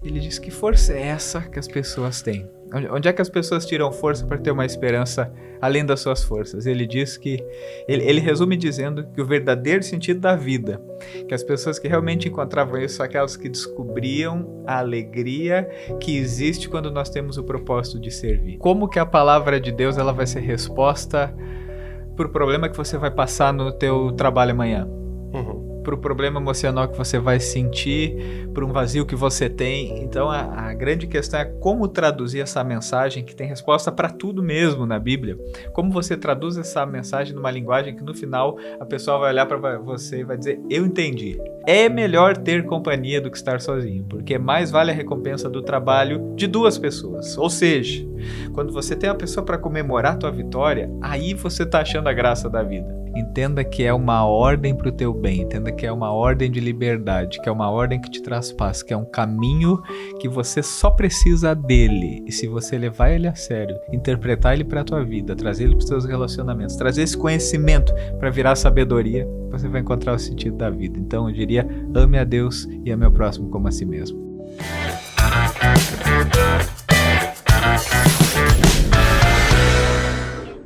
Ele diz: que força é essa que as pessoas têm? Onde é que as pessoas tiram força para ter uma esperança além das suas forças? Ele diz que... Ele resume dizendo que o verdadeiro sentido da vida, que as pessoas que realmente encontravam isso são aquelas que descobriam a alegria que existe quando nós temos o propósito de servir. Como que a palavra de Deus ela vai ser resposta para o problema que você vai passar no teu trabalho amanhã? Para o problema emocional que você vai sentir, para um vazio que você tem. Então a grande questão é como traduzir essa mensagem que tem resposta para tudo mesmo na Bíblia. Como você traduz essa mensagem numa linguagem que no final a pessoa vai olhar para você e vai dizer: eu entendi. É melhor ter companhia do que estar sozinho, porque mais vale a recompensa do trabalho de duas pessoas. Ou seja, quando você tem uma pessoa para comemorar a tua vitória, aí você está achando a graça da vida. Entenda que é uma ordem para o teu bem, entenda que é uma ordem de liberdade, que é uma ordem que te traz paz, que é um caminho que você só precisa dele. E se você levar ele a sério, interpretar ele para a tua vida, trazer ele para os teus relacionamentos, trazer esse conhecimento para virar sabedoria, você vai encontrar o sentido da vida. Então eu diria: ame a Deus e ame ao próximo como a si mesmo.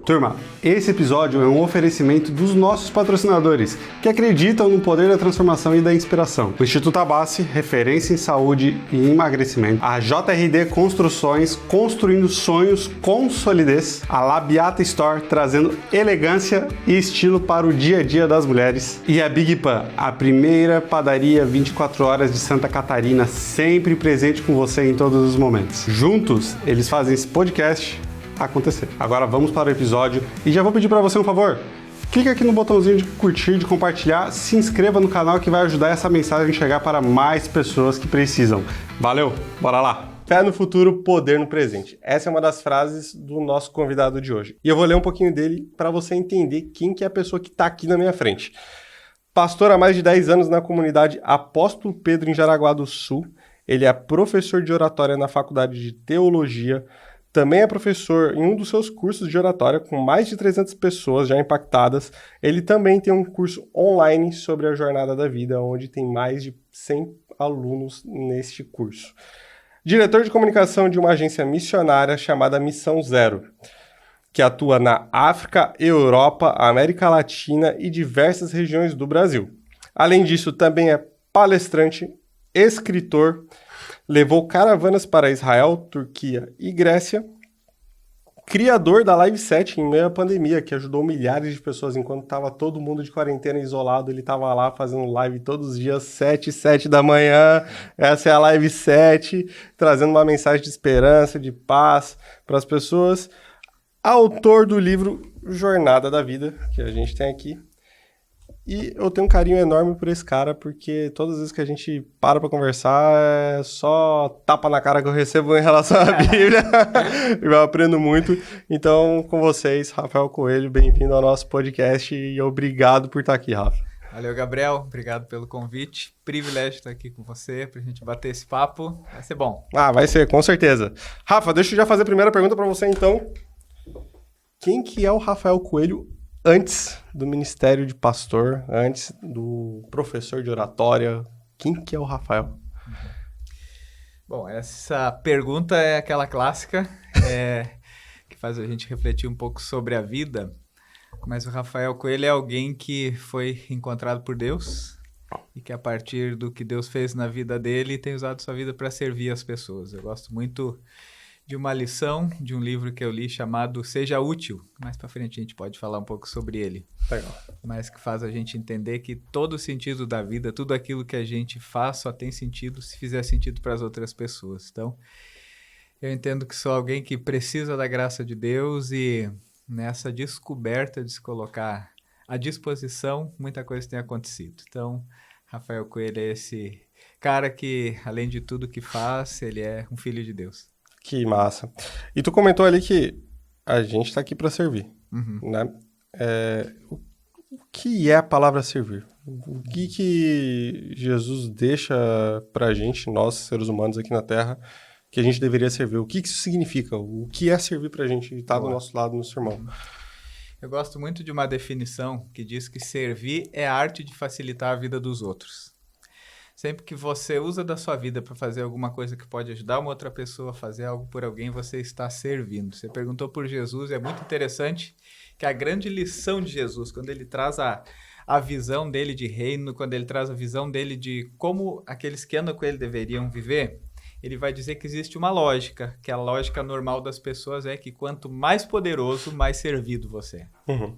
Turma, esse episódio é um oferecimento dos nossos patrocinadores, que acreditam no poder da transformação e da inspiração. O Instituto Abassi, referência em saúde e emagrecimento. A JRD Construções, construindo sonhos com solidez. A Labiata Store, trazendo elegância e estilo para o dia a dia das mulheres. E a Big Pan, a primeira padaria 24 horas de Santa Catarina, sempre presente com você em todos os momentos. Juntos, eles fazem esse podcast acontecer. Agora vamos para o episódio e já vou pedir para você um favor. Clica aqui no botãozinho de curtir, de compartilhar, se inscreva no canal que vai ajudar essa mensagem a chegar para mais pessoas que precisam. Valeu, bora lá! Fé no futuro, poder no presente. Essa é uma das frases do nosso convidado de hoje. E eu vou ler um pouquinho dele para você entender quem que é a pessoa que está aqui na minha frente. Pastor há mais de 10 anos na comunidade Apóstolo Pedro em Jaraguá do Sul. Ele é professor de oratória na Faculdade de Teologia. Também é professor em um dos seus cursos de oratória, com mais de 300 pessoas já impactadas. Ele também tem um curso online sobre a jornada da vida, onde tem mais de 100 alunos neste curso. Diretor de comunicação de uma agência missionária chamada Missão Zero, que atua na África, Europa, América Latina e diversas regiões do Brasil. Além disso, também é palestrante, escritor, levou caravanas para Israel, Turquia e Grécia, criador da Live 7 em meio à pandemia, que ajudou milhares de pessoas enquanto estava todo mundo de quarentena isolado. Ele estava lá fazendo live todos os dias, 7 da manhã. Essa é a Live 7, trazendo uma mensagem de esperança, de paz para as pessoas. Autor do livro Jornada da Vida, que a gente tem aqui. E eu tenho um carinho enorme por esse cara, porque todas as vezes que a gente para conversar, é só tapa na cara que eu recebo em relação à Bíblia. Eu aprendo muito. Então, com vocês, Rafael Coelho, bem-vindo ao nosso podcast e obrigado por estar aqui, Rafa. Valeu, Gabriel. Obrigado pelo convite. Privilégio estar aqui com você, pra gente bater esse papo. Vai ser bom. Ah, vai ser, com certeza. Rafa, deixa eu já fazer a primeira pergunta para você, então. Quem que é o Rafael Coelho antes do ministério de pastor, antes do professor de oratória? Quem que é o Rafael? Bom, essa pergunta é aquela clássica que faz a gente refletir um pouco sobre a vida, mas o Rafael Coelho é alguém que foi encontrado por Deus e que a partir do que Deus fez na vida dele tem usado sua vida para servir as pessoas. Eu gosto muito de uma lição de um livro que eu li chamado Seja Útil. Mais para frente a gente pode falar um pouco sobre ele. Legal. Mas que faz a gente entender que todo o sentido da vida, tudo aquilo que a gente faz só tem sentido se fizer sentido para as outras pessoas. Então, eu entendo que sou alguém que precisa da graça de Deus e nessa descoberta de se colocar à disposição, muita coisa tem acontecido. Então, Rafael Coelho é esse cara que, além de tudo que faz, ele é um filho de Deus. Que massa. E tu comentou ali que a gente está aqui para servir, né? O que é a palavra servir? O que Jesus deixa pra gente, nós, seres humanos aqui na Terra, que a gente deveria servir? O que isso significa? O que é servir pra gente estar do nosso lado no sermão? Eu gosto muito de uma definição que diz que servir é a arte de facilitar a vida dos outros. Sempre que você usa da sua vida para fazer alguma coisa que pode ajudar uma outra pessoa a fazer algo por alguém, você está servindo. Você perguntou por Jesus, é muito interessante que a grande lição de Jesus, quando ele traz a visão dele de reino, quando ele traz a visão dele de como aqueles que andam com ele deveriam viver, ele vai dizer que existe uma lógica, que a lógica normal das pessoas é que quanto mais poderoso, mais servido você é.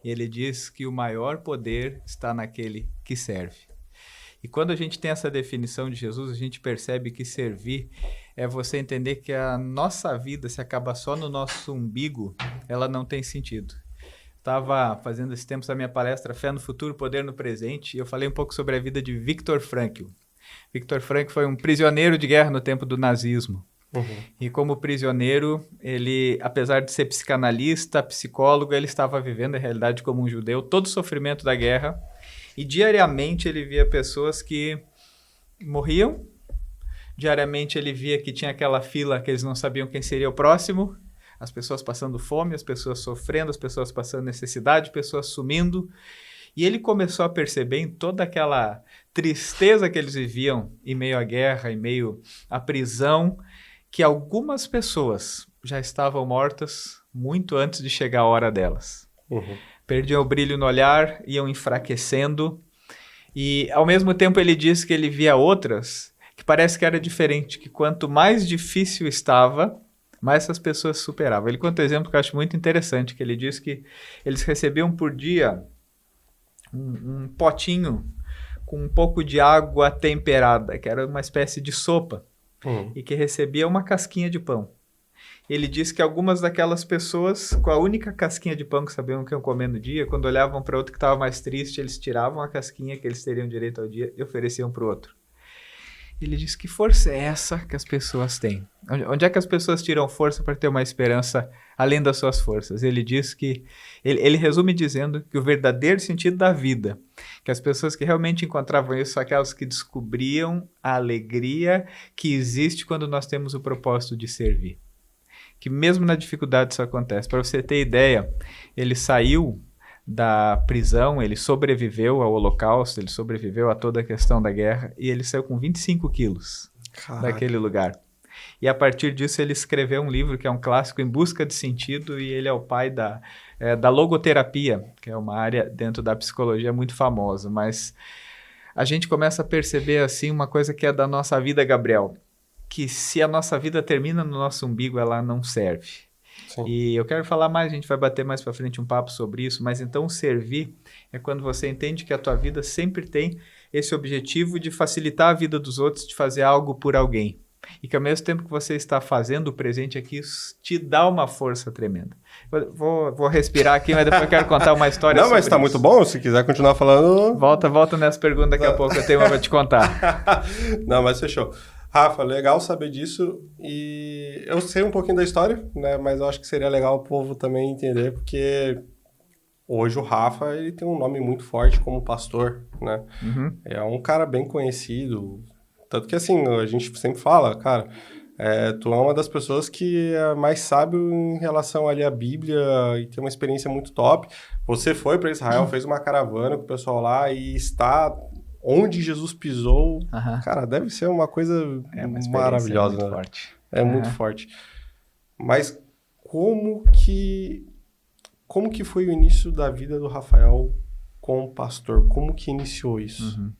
E ele diz que o maior poder está naquele que serve. E quando a gente tem essa definição de Jesus, a gente percebe que servir é você entender que a nossa vida, se acaba só no nosso umbigo, ela não tem sentido. Estava fazendo esse tempo a minha palestra Fé no Futuro, Poder no Presente, e eu falei um pouco sobre a vida de Viktor Frankl. Viktor Frankl foi um prisioneiro de guerra no tempo do nazismo. E como prisioneiro, ele, apesar de ser psicanalista, psicólogo, ele estava vivendo a realidade como um judeu, todo o sofrimento da guerra. E diariamente ele via pessoas que morriam. Diariamente ele via que tinha aquela fila que eles não sabiam quem seria o próximo. As pessoas passando fome, as pessoas sofrendo, as pessoas passando necessidade, pessoas sumindo. E ele começou a perceber em toda aquela tristeza que eles viviam em meio à guerra, em meio à prisão, que algumas pessoas já estavam mortas muito antes de chegar a hora delas. Perdiam o brilho no olhar, iam enfraquecendo. E, ao mesmo tempo, ele disse que ele via outras que parece que era diferente, que quanto mais difícil estava, mais essas pessoas superavam. Ele conta um exemplo que eu acho muito interessante, que ele diz que eles recebiam por dia um potinho com um pouco de água temperada, que era uma espécie de sopa, e que recebia uma casquinha de pão. Ele disse que algumas daquelas pessoas, com a única casquinha de pão que sabiam que iam comer no dia, quando olhavam para outro que estava mais triste, eles tiravam a casquinha que eles teriam direito ao dia e ofereciam para o outro. Ele disse que força é essa que as pessoas têm? Onde é que as pessoas tiram força para ter uma esperança além das suas forças? Ele diz que, ele resume dizendo que o verdadeiro sentido da vida, que as pessoas que realmente encontravam isso são aquelas que descobriam a alegria que existe quando nós temos o propósito de servir. Que mesmo na dificuldade isso acontece. Para você ter ideia, ele saiu da prisão, ele sobreviveu ao Holocausto, ele sobreviveu a toda a questão da guerra e ele saiu com 25 quilos daquele lugar. E a partir disso ele escreveu um livro que é um clássico, Em Busca de Sentido, e ele é o pai da logoterapia, que é uma área dentro da psicologia muito famosa. Mas a gente começa a perceber assim uma coisa que é da nossa vida, Gabriel, que se a nossa vida termina no nosso umbigo, ela não serve. Sim. E eu quero falar mais, a gente vai bater mais para frente um papo sobre isso, mas então servir é quando você entende que a tua vida sempre tem esse objetivo de facilitar a vida dos outros, de fazer algo por alguém. E que ao mesmo tempo que você está fazendo o presente aqui, isso te dá uma força tremenda. Vou respirar aqui, mas depois eu quero contar uma história sobre isso. Não, mas está muito bom, se quiser continuar falando... Volta nessa pergunta daqui a pouco, eu tenho uma para te contar. Não, mas fechou. Rafa, legal saber disso, e eu sei um pouquinho da história, né, mas eu acho que seria legal o povo também entender, porque hoje o Rafa, ele tem um nome muito forte como pastor, né, é um cara bem conhecido, tanto que assim, a gente sempre fala, cara, tu é uma das pessoas que é mais sábio em relação ali à Bíblia e tem uma experiência muito top. Você foi para Israel, fez uma caravana com o pessoal lá e está... onde Jesus pisou, cara, deve ser uma coisa maravilhosa, muito né? Forte. É muito forte. Mas como que foi o início da vida do Rafael como pastor? Como que iniciou isso?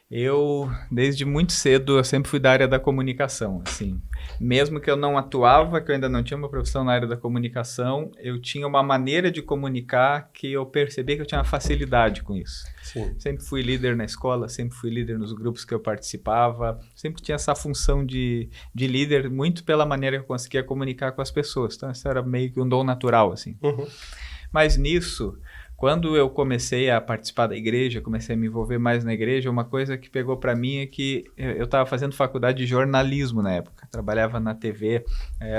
Eu, desde muito cedo, eu sempre fui da área da comunicação, assim. Mesmo que eu não atuava, que eu ainda não tinha uma profissão na área da comunicação, eu tinha uma maneira de comunicar que eu percebi que eu tinha uma facilidade com isso. Sim. Sempre fui líder na escola, sempre fui líder nos grupos que eu participava, sempre tinha essa função de líder, muito pela maneira que eu conseguia comunicar com as pessoas. Então, isso era meio que um dom natural, assim. Mas nisso... Quando eu comecei a participar da igreja, comecei a me envolver mais na igreja, uma coisa que pegou para mim é que eu estava fazendo faculdade de jornalismo na época. Trabalhava na TV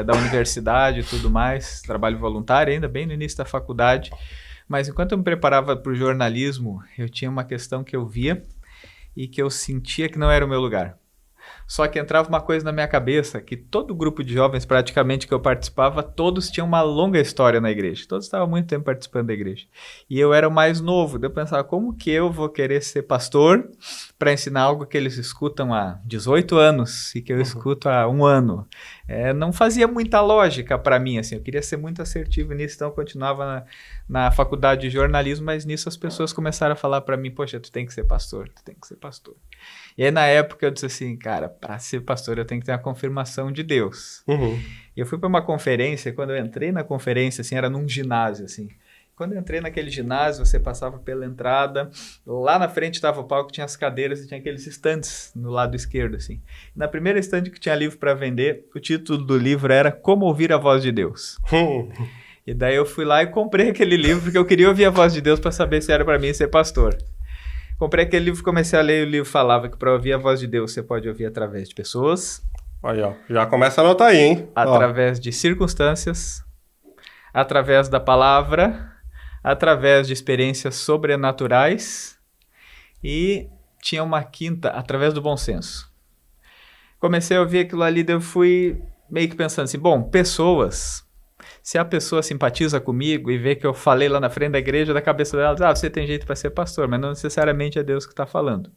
da universidade e tudo mais, trabalho voluntário ainda, bem no início da faculdade. Mas enquanto eu me preparava para o jornalismo, eu tinha uma questão que eu via e que eu sentia que não era o meu lugar. Só que entrava uma coisa na minha cabeça, que todo grupo de jovens praticamente que eu participava, todos tinham uma longa história na igreja. Todos estavam há muito tempo participando da igreja. E eu era o mais novo. Daí eu pensava, como que eu vou querer ser pastor para ensinar algo que eles escutam há 18 anos e que eu escuto há 1 ano? Não fazia muita lógica para mim, assim. Eu queria ser muito assertivo nisso, então eu continuava na faculdade de jornalismo, mas nisso as pessoas começaram a falar para mim, poxa, tu tem que ser pastor, tu tem que ser pastor. E aí na época eu disse assim, cara, para ser pastor eu tenho que ter a confirmação de Deus. E eu fui para uma conferência, quando eu entrei na conferência, assim, era num ginásio, assim. Quando eu entrei naquele ginásio, você passava pela entrada, lá na frente estava o palco, tinha as cadeiras e tinha aqueles estandes no lado esquerdo, assim. Na primeira estande que tinha livro para vender, o título do livro era Como Ouvir a Voz de Deus. E daí eu fui lá e comprei aquele livro, porque eu queria ouvir a voz de Deus para saber se era para mim ser pastor. Comprei aquele livro, comecei a ler, e o livro falava que para ouvir a voz de Deus você pode ouvir através de pessoas. Aí, ó, já começa a anotar aí, hein? Através de circunstâncias, através da palavra, através de experiências sobrenaturais e tinha uma quinta, através do bom senso. Comecei a ouvir aquilo ali, daí eu fui meio que pensando assim, bom, pessoas, se a pessoa simpatiza comigo e vê que eu falei lá na frente da igreja, da cabeça dela, você tem jeito para ser pastor, mas não necessariamente é Deus que está falando.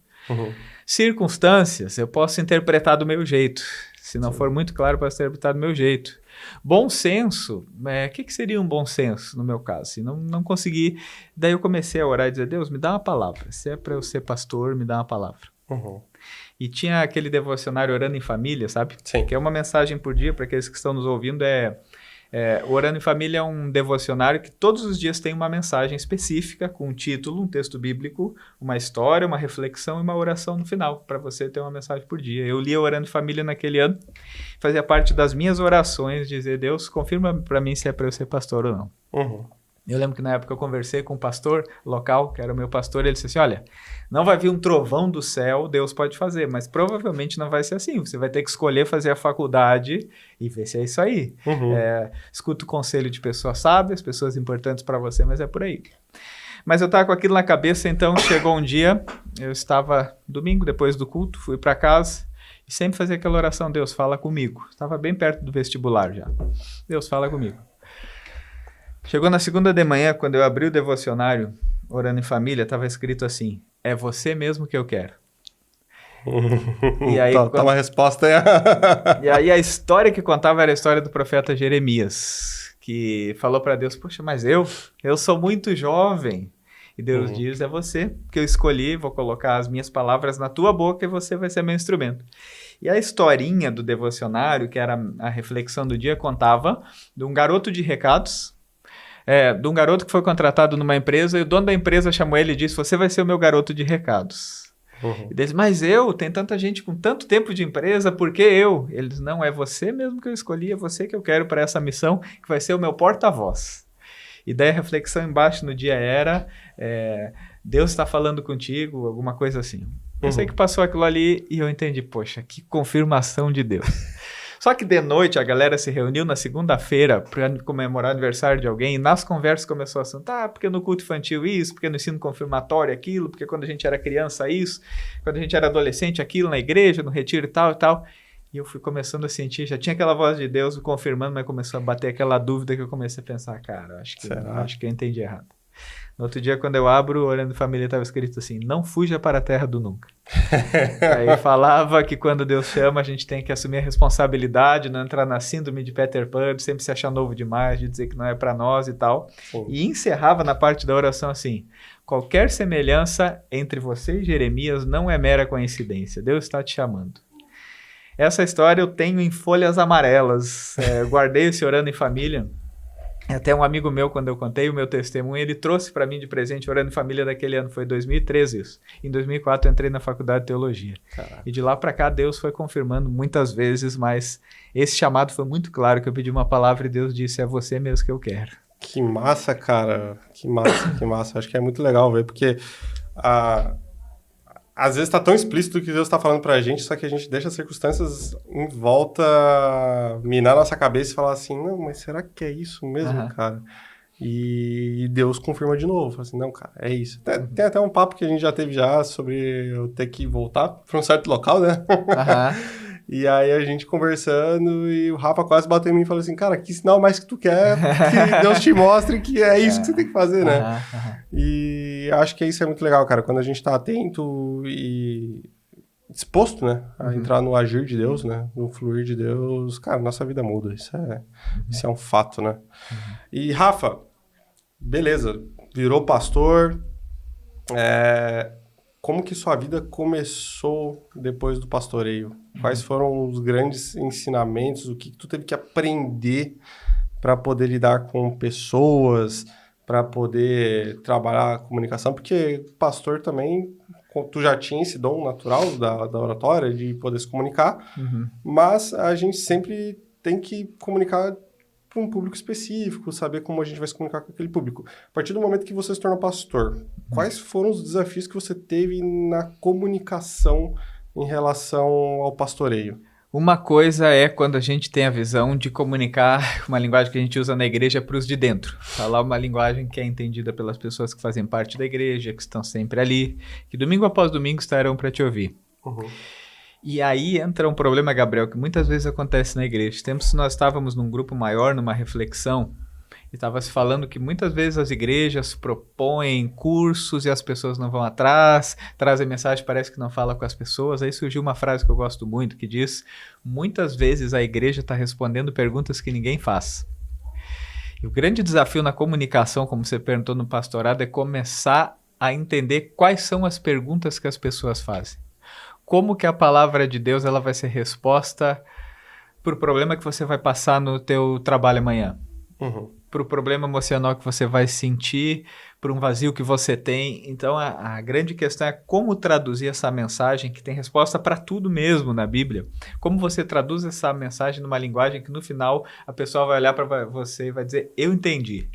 Circunstâncias, eu posso interpretar do meu jeito. Se não for muito claro, eu posso interpretar do meu jeito. Bom senso, o que seria um bom senso no meu caso? Assim, não consegui. Daí eu comecei a orar e dizer, Deus, me dá uma palavra. Se é para eu ser pastor, me dá uma palavra. E tinha aquele devocionário Orando em Família, sabe? Sim. Que é uma mensagem por dia, para aqueles que estão nos ouvindo, o Orando em Família é um devocionário que todos os dias tem uma mensagem específica, com um título, um texto bíblico, uma história, uma reflexão e uma oração no final, para você ter uma mensagem por dia. Eu li Orando em Família naquele ano, fazia parte das minhas orações, dizer, Deus, confirma para mim se é para eu ser pastor ou não. Eu lembro que na época eu conversei com um pastor local, que era o meu pastor, e ele disse assim, olha, não vai vir um trovão do céu, Deus pode fazer, mas provavelmente não vai ser assim, você vai ter que escolher fazer a faculdade e ver se é isso aí. Escuta o conselho de pessoas sábias, pessoas importantes para você, mas é por aí. Mas eu estava com aquilo na cabeça, então chegou um dia, eu estava domingo, depois do culto, fui para casa, e sempre fazia aquela oração, Deus, fala comigo. Estava bem perto do vestibular já. Deus, fala comigo. Chegou na segunda de manhã, quando eu abri o devocionário, Orando em Família, estava escrito assim, é você mesmo que eu quero. E aí, uma resposta aí. E aí a história que contava era a história do profeta Jeremias, que falou para Deus, poxa, mas eu sou muito jovem. E Deus diz, é você que eu escolhi, vou colocar as minhas palavras na tua boca e você vai ser meu instrumento. E a historinha do devocionário, que era a reflexão do dia, contava de um garoto de recados, de um garoto que foi contratado numa empresa e o dono da empresa chamou ele e disse, você vai ser o meu garoto de recados. E disse, mas tem tanta gente com tanto tempo de empresa, por que eu? Ele disse, não, é você mesmo que eu escolhi, é você que eu quero para essa missão, que vai ser o meu porta-voz. E daí a reflexão embaixo no dia era, Deus está falando contigo, alguma coisa assim. Eu sei que passou aquilo ali e eu entendi, poxa, que confirmação de Deus. Só que de noite a galera se reuniu na segunda-feira para comemorar o aniversário de alguém e nas conversas começou a assuntar, porque no culto infantil isso, porque no ensino confirmatório aquilo, porque quando a gente era criança isso, quando a gente era adolescente aquilo, na igreja, no retiro e tal e tal. E eu fui começando a sentir, já tinha aquela voz de Deus confirmando, mas começou a bater aquela dúvida que eu comecei a pensar, cara, acho que eu entendi errado. No outro dia, quando eu abro, Orando em Família, estava escrito assim, não fuja para a terra do nunca. Aí falava que quando Deus chama, a gente tem que assumir a responsabilidade, não entrar na síndrome de Peter Pan, de sempre se achar novo demais, de dizer que não é para nós e tal. E encerrava na parte da oração assim, qualquer semelhança entre você e Jeremias não é mera coincidência, Deus está te chamando. Essa história eu tenho em folhas amarelas, guardei esse Orando em Família. Até um amigo meu, quando eu contei o meu testemunho, ele trouxe para mim de presente Orando em Família daquele ano, foi 2013 isso. Em 2004 eu entrei na faculdade de teologia. Caraca. E de lá para cá Deus foi confirmando muitas vezes, mas esse chamado foi muito claro, que eu pedi uma palavra e Deus disse, é você mesmo que eu quero. Que massa, cara, que massa. Acho que é muito legal ver, porque às vezes está tão explícito o que Deus está falando para a gente, só que a gente deixa as circunstâncias em volta minar nossa cabeça e falar assim, não, mas será que é isso mesmo, cara? E Deus confirma de novo, fala assim, não, cara, é isso. Tem até um papo que a gente já teve sobre eu ter que voltar para um certo local, né? E aí a gente conversando e o Rafa quase bateu em mim e falou assim, cara, que sinal mais que tu quer que Deus te mostre que é isso que você tem que fazer, né? E acho que isso é muito legal, cara, quando a gente tá atento e disposto, né, a entrar no agir de Deus, né, no fluir de Deus, cara, nossa vida muda, isso é um fato, né? E Rafa, beleza, virou pastor, como que sua vida começou depois do pastoreio? Quais foram os grandes ensinamentos, o que tu teve que aprender para poder lidar com pessoas, para poder trabalhar a comunicação? Porque pastor também, tu já tinha esse dom natural da oratória, de poder se comunicar, mas a gente sempre tem que comunicar para um público específico, saber como a gente vai se comunicar com aquele público. A partir do momento que você se torna pastor, quais foram os desafios que você teve na comunicação em relação ao pastoreio? Uma coisa é quando a gente tem a visão de comunicar uma linguagem que a gente usa na igreja para os de dentro. Falar uma linguagem que é entendida pelas pessoas que fazem parte da igreja, que estão sempre ali, que domingo após domingo estarão para te ouvir. E aí entra um problema, Gabriel, que muitas vezes acontece na igreja. Tempos nós estávamos num grupo maior, numa reflexão, e estava se falando que muitas vezes as igrejas propõem cursos e as pessoas não vão atrás, trazem mensagem, parece que não fala com as pessoas. Aí surgiu uma frase que eu gosto muito, que diz: muitas vezes a igreja está respondendo perguntas que ninguém faz. E o grande desafio na comunicação, como você perguntou no pastorado, é começar a entender quais são as perguntas que as pessoas fazem. Como que a palavra de Deus ela vai ser resposta para o problema que você vai passar no teu trabalho amanhã? Para o problema emocional que você vai sentir, para um vazio que você tem. Então, a grande questão é como traduzir essa mensagem, que tem resposta para tudo mesmo na Bíblia. Como você traduz essa mensagem numa linguagem que, no final, a pessoa vai olhar para você e vai dizer, eu entendi.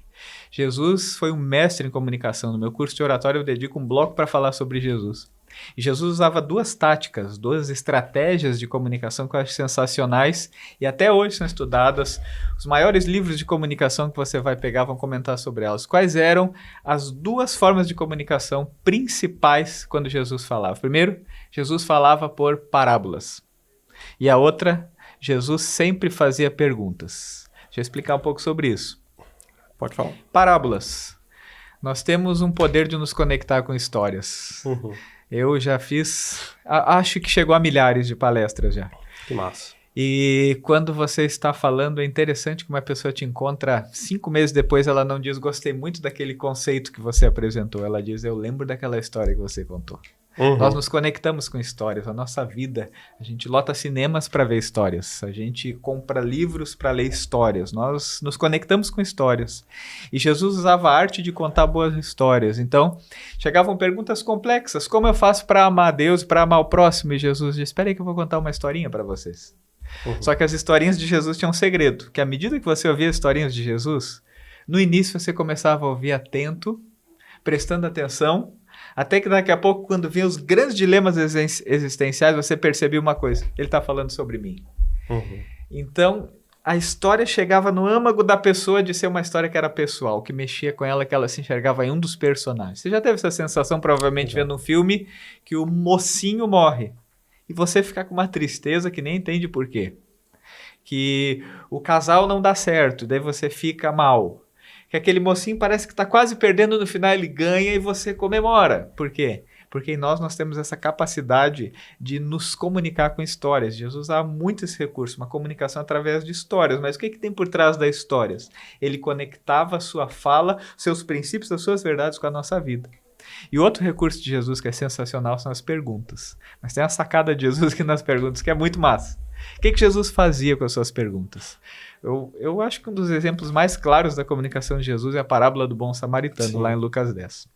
Jesus foi um mestre em comunicação. No meu curso de oratória, eu dedico um bloco para falar sobre Jesus. E Jesus usava duas táticas, duas estratégias de comunicação que eu acho sensacionais e até hoje são estudadas. Os maiores livros de comunicação que você vai pegar vão comentar sobre elas. Quais eram as duas formas de comunicação principais quando Jesus falava? Primeiro, Jesus falava por parábolas. E a outra, Jesus sempre fazia perguntas. Deixa eu explicar um pouco sobre isso. Pode falar. Parábolas. Nós temos um poder de nos conectar com histórias. Eu já fiz, acho que chegou a milhares de palestras já. Que massa. E quando você está falando, é interessante que uma pessoa te encontra 5 meses depois, ela não diz, gostei muito daquele conceito que você apresentou. Ela diz, eu lembro daquela história que você contou. Nós nos conectamos com histórias. A nossa vida, a gente lota cinemas para ver histórias. A gente compra livros para ler histórias. Nós nos conectamos com histórias. E Jesus usava a arte de contar boas histórias. Então, chegavam perguntas complexas. Como eu faço para amar a Deus e para amar o próximo? E Jesus disse, espera aí que eu vou contar uma historinha para vocês. Só que as historinhas de Jesus tinham um segredo. Que à medida que você ouvia as historinhas de Jesus, no início você começava a ouvir atento, prestando atenção, até que daqui a pouco, quando vinham os grandes dilemas existenciais, você percebia uma coisa. Ele está falando sobre mim. Então, a história chegava no âmago da pessoa de ser uma história que era pessoal, que mexia com ela, que ela se enxergava em um dos personagens. Você já teve essa sensação, provavelmente, vendo um filme que o mocinho morre. E você fica com uma tristeza que nem entende por quê. Que o casal não dá certo, daí você fica mal. Que aquele mocinho parece que está quase perdendo, no final ele ganha e você comemora. Por quê? Porque em nós temos essa capacidade de nos comunicar com histórias. Jesus usava muito esse recurso, uma comunicação através de histórias. Mas o que tem por trás das histórias? Ele conectava a sua fala, seus princípios, as suas verdades com a nossa vida. E outro recurso de Jesus que é sensacional são as perguntas. Mas tem uma sacada de Jesus aqui nas perguntas que é muito massa. O que Jesus fazia com as suas perguntas? Eu acho que um dos exemplos mais claros da comunicação de Jesus é a parábola do bom samaritano, Sim. lá em Lucas 10.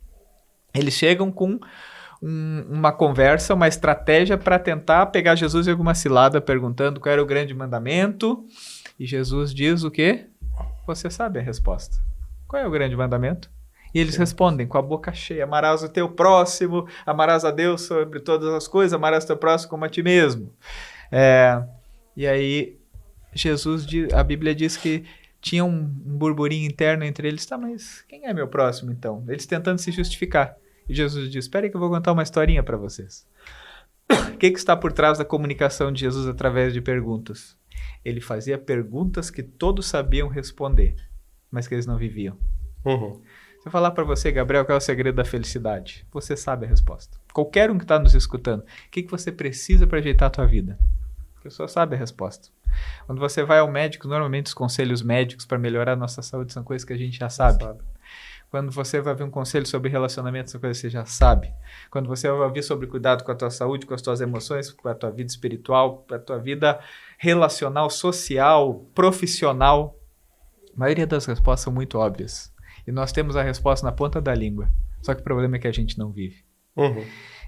Eles chegam com uma conversa, uma estratégia para tentar pegar Jesus em alguma cilada, perguntando qual era o grande mandamento. E Jesus diz o quê? Você sabe a resposta. Qual é o grande mandamento? E eles respondem com a boca cheia, amarás o teu próximo, amarás a Deus sobre todas as coisas, amarás o teu próximo como a ti mesmo. E aí, Jesus, a Bíblia diz que tinha um burburinho interno entre eles. Tá, mas quem é meu próximo então? Eles tentando se justificar. E Jesus diz, espera aí que eu vou contar uma historinha para vocês. O que está por trás da comunicação de Jesus através de perguntas? Ele fazia perguntas que todos sabiam responder, mas que eles não viviam. Se eu falar para você, Gabriel, qual é o segredo da felicidade? Você sabe a resposta. Qualquer um que está nos escutando, o que você precisa para ajeitar a tua vida? A pessoa sabe a resposta. Quando você vai ao médico, normalmente os conselhos médicos para melhorar a nossa saúde são coisas que a gente já sabe. Quando você vai ver um conselho sobre relacionamento, são coisas que você já sabe. Quando você vai ouvir sobre cuidado com a tua saúde, com as tuas emoções, com a tua vida espiritual, com a tua vida relacional, social, profissional, a maioria das respostas são muito óbvias. E nós temos a resposta na ponta da língua. Só que o problema é que a gente não vive.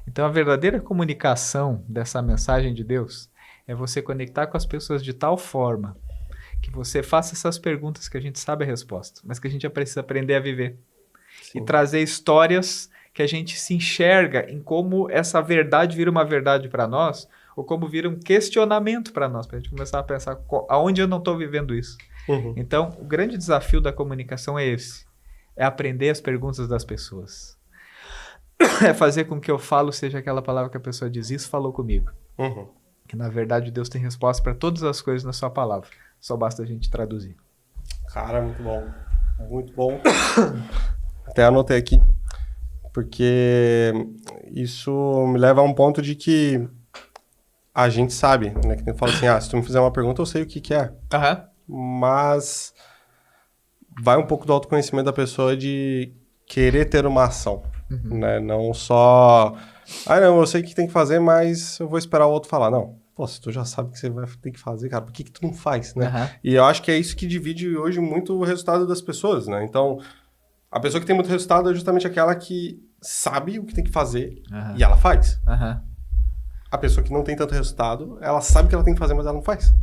Então a verdadeira comunicação dessa mensagem de Deus é você conectar com as pessoas de tal forma que você faça essas perguntas que a gente sabe a resposta, mas que a gente já precisa aprender a viver. Sim. E trazer histórias que a gente se enxerga em como essa verdade vira uma verdade para nós, ou como vira um questionamento para nós, para a gente começar a pensar aonde eu não estou vivendo isso. Então, o grande desafio da comunicação é esse, é aprender as perguntas das pessoas. É fazer com que eu falo seja aquela palavra que a pessoa diz, isso falou comigo. Que na verdade Deus tem resposta para todas as coisas na sua palavra. Só basta a gente traduzir. Cara, muito bom. Muito bom. Até anotei aqui. Porque isso me leva a um ponto de que a gente sabe, né? Que eu falo assim, se tu me fizer uma pergunta, eu sei o que é. Mas vai um pouco do autoconhecimento da pessoa de querer ter uma ação. Né? Não só... não, eu sei o que tem que fazer, mas eu vou esperar o outro falar. Não. Pô, se tu já sabe o que você vai ter que fazer, cara, por que tu não faz, né? E eu acho que é isso que divide hoje muito o resultado das pessoas, né? Então, a pessoa que tem muito resultado é justamente aquela que sabe o que tem que fazer e ela faz. A pessoa que não tem tanto resultado, ela sabe o que ela tem que fazer, mas ela não faz.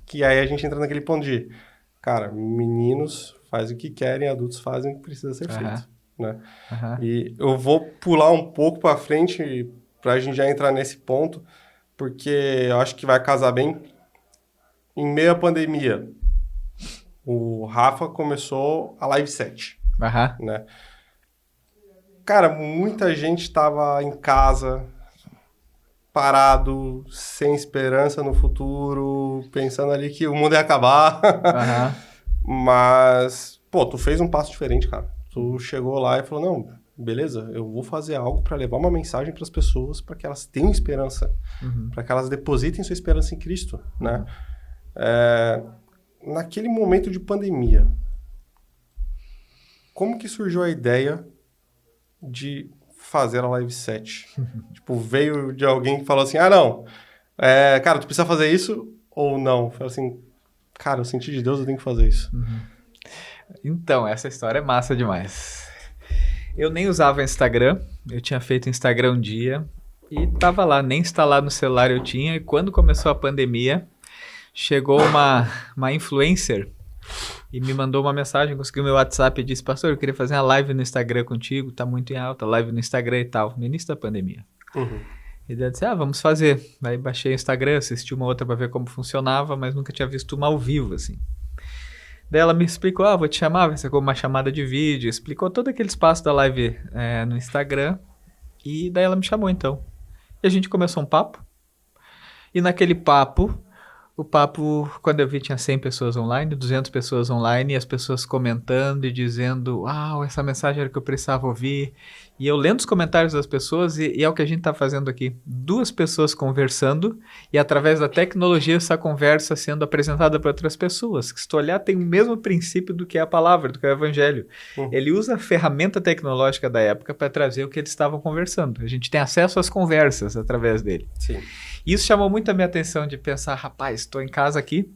Que aí a gente entra naquele ponto de, cara, meninos fazem o que querem, adultos fazem o que precisa ser feito, né? E eu vou pular um pouco para frente pra gente já entrar nesse ponto, porque eu acho que vai casar bem. Em meio à pandemia, o Rafa começou a Live 7. Né? Cara, muita gente estava em casa, parado, sem esperança no futuro, pensando ali que o mundo ia acabar. Mas, pô, tu fez um passo diferente, cara. Tu chegou lá e falou, não... Beleza, eu vou fazer algo para levar uma mensagem para as pessoas, para que elas tenham esperança, para que elas depositem sua esperança em Cristo, né? Naquele momento de pandemia, como que surgiu a ideia de fazer a Live 7? Tipo, veio de alguém que falou assim, não, cara, tu precisa fazer isso ou não? Falei assim, cara, eu senti de Deus, eu tenho que fazer isso. Então, essa história é massa demais. Eu nem usava Instagram, eu tinha feito Instagram um dia e tava lá, nem instalado no celular eu tinha. E quando começou a pandemia, chegou uma influencer e me mandou uma mensagem, conseguiu meu WhatsApp e disse, pastor, eu queria fazer uma live no Instagram contigo, tá muito em alta, live no Instagram e tal, no início da pandemia. E daí eu disse, vamos fazer. Aí baixei o Instagram, assisti uma outra para ver como funcionava, mas nunca tinha visto uma ao vivo, assim. Daí ela me explicou, vou te chamar, vai ser como uma chamada de vídeo, explicou todo aquele espaço da live no Instagram, e daí ela me chamou então. E a gente começou um papo, e naquele papo, quando eu vi, tinha 100 pessoas online, 200 pessoas online, e as pessoas comentando e dizendo, essa mensagem era que eu precisava ouvir. E eu lendo os comentários das pessoas, e é o que a gente está fazendo aqui. 2 pessoas conversando, e através da tecnologia, essa conversa sendo apresentada para outras pessoas. Que se tu olhar, tem o mesmo princípio do que é a palavra, do que é o evangelho. Ele usa a ferramenta tecnológica da época para trazer o que eles estavam conversando. A gente tem acesso às conversas através dele. Sim. Isso chamou muito a minha atenção de pensar, rapaz, estou em casa aqui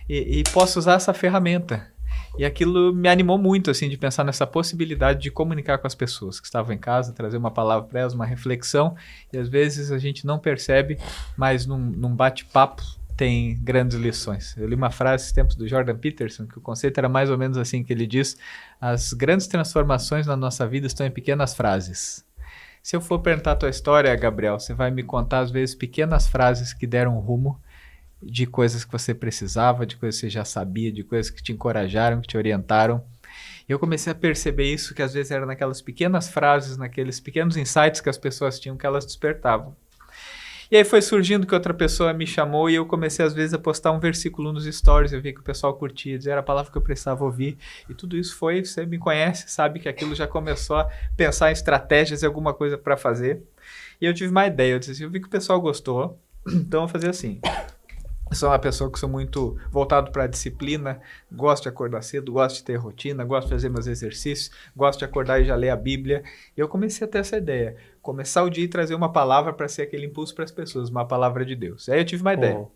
e posso usar essa ferramenta. E aquilo me animou muito, assim, de pensar nessa possibilidade de comunicar com as pessoas que estavam em casa, trazer uma palavra para elas, uma reflexão. E às vezes a gente não percebe, mas num bate-papo tem grandes lições. Eu li uma frase esses tempos do Jordan Peterson, que o conceito era mais ou menos assim, que ele diz, as grandes transformações na nossa vida estão em pequenas frases. Se eu for perguntar a tua história, Gabriel, você vai me contar, às vezes, pequenas frases que deram rumo de coisas que você precisava, de coisas que você já sabia, de coisas que te encorajaram, que te orientaram. E eu comecei a perceber isso, que às vezes era naquelas pequenas frases, naqueles pequenos insights que as pessoas tinham, que elas despertavam. E aí foi surgindo que outra pessoa me chamou e eu comecei às vezes a postar um versículo nos stories, eu vi que o pessoal curtia, era a palavra que eu precisava ouvir. E tudo isso foi, você me conhece, sabe que aquilo já começou a pensar em estratégias e alguma coisa para fazer. E eu tive uma ideia, eu disse assim, eu vi que o pessoal gostou, então eu vou fazer assim. Eu sou uma pessoa que sou muito voltado para a disciplina, gosto de acordar cedo, gosto de ter rotina, gosto de fazer meus exercícios, gosto de acordar e já ler a Bíblia. E eu comecei a ter essa ideia, começar o dia e trazer uma palavra para ser aquele impulso para as pessoas, uma palavra de Deus. Aí eu tive uma ideia,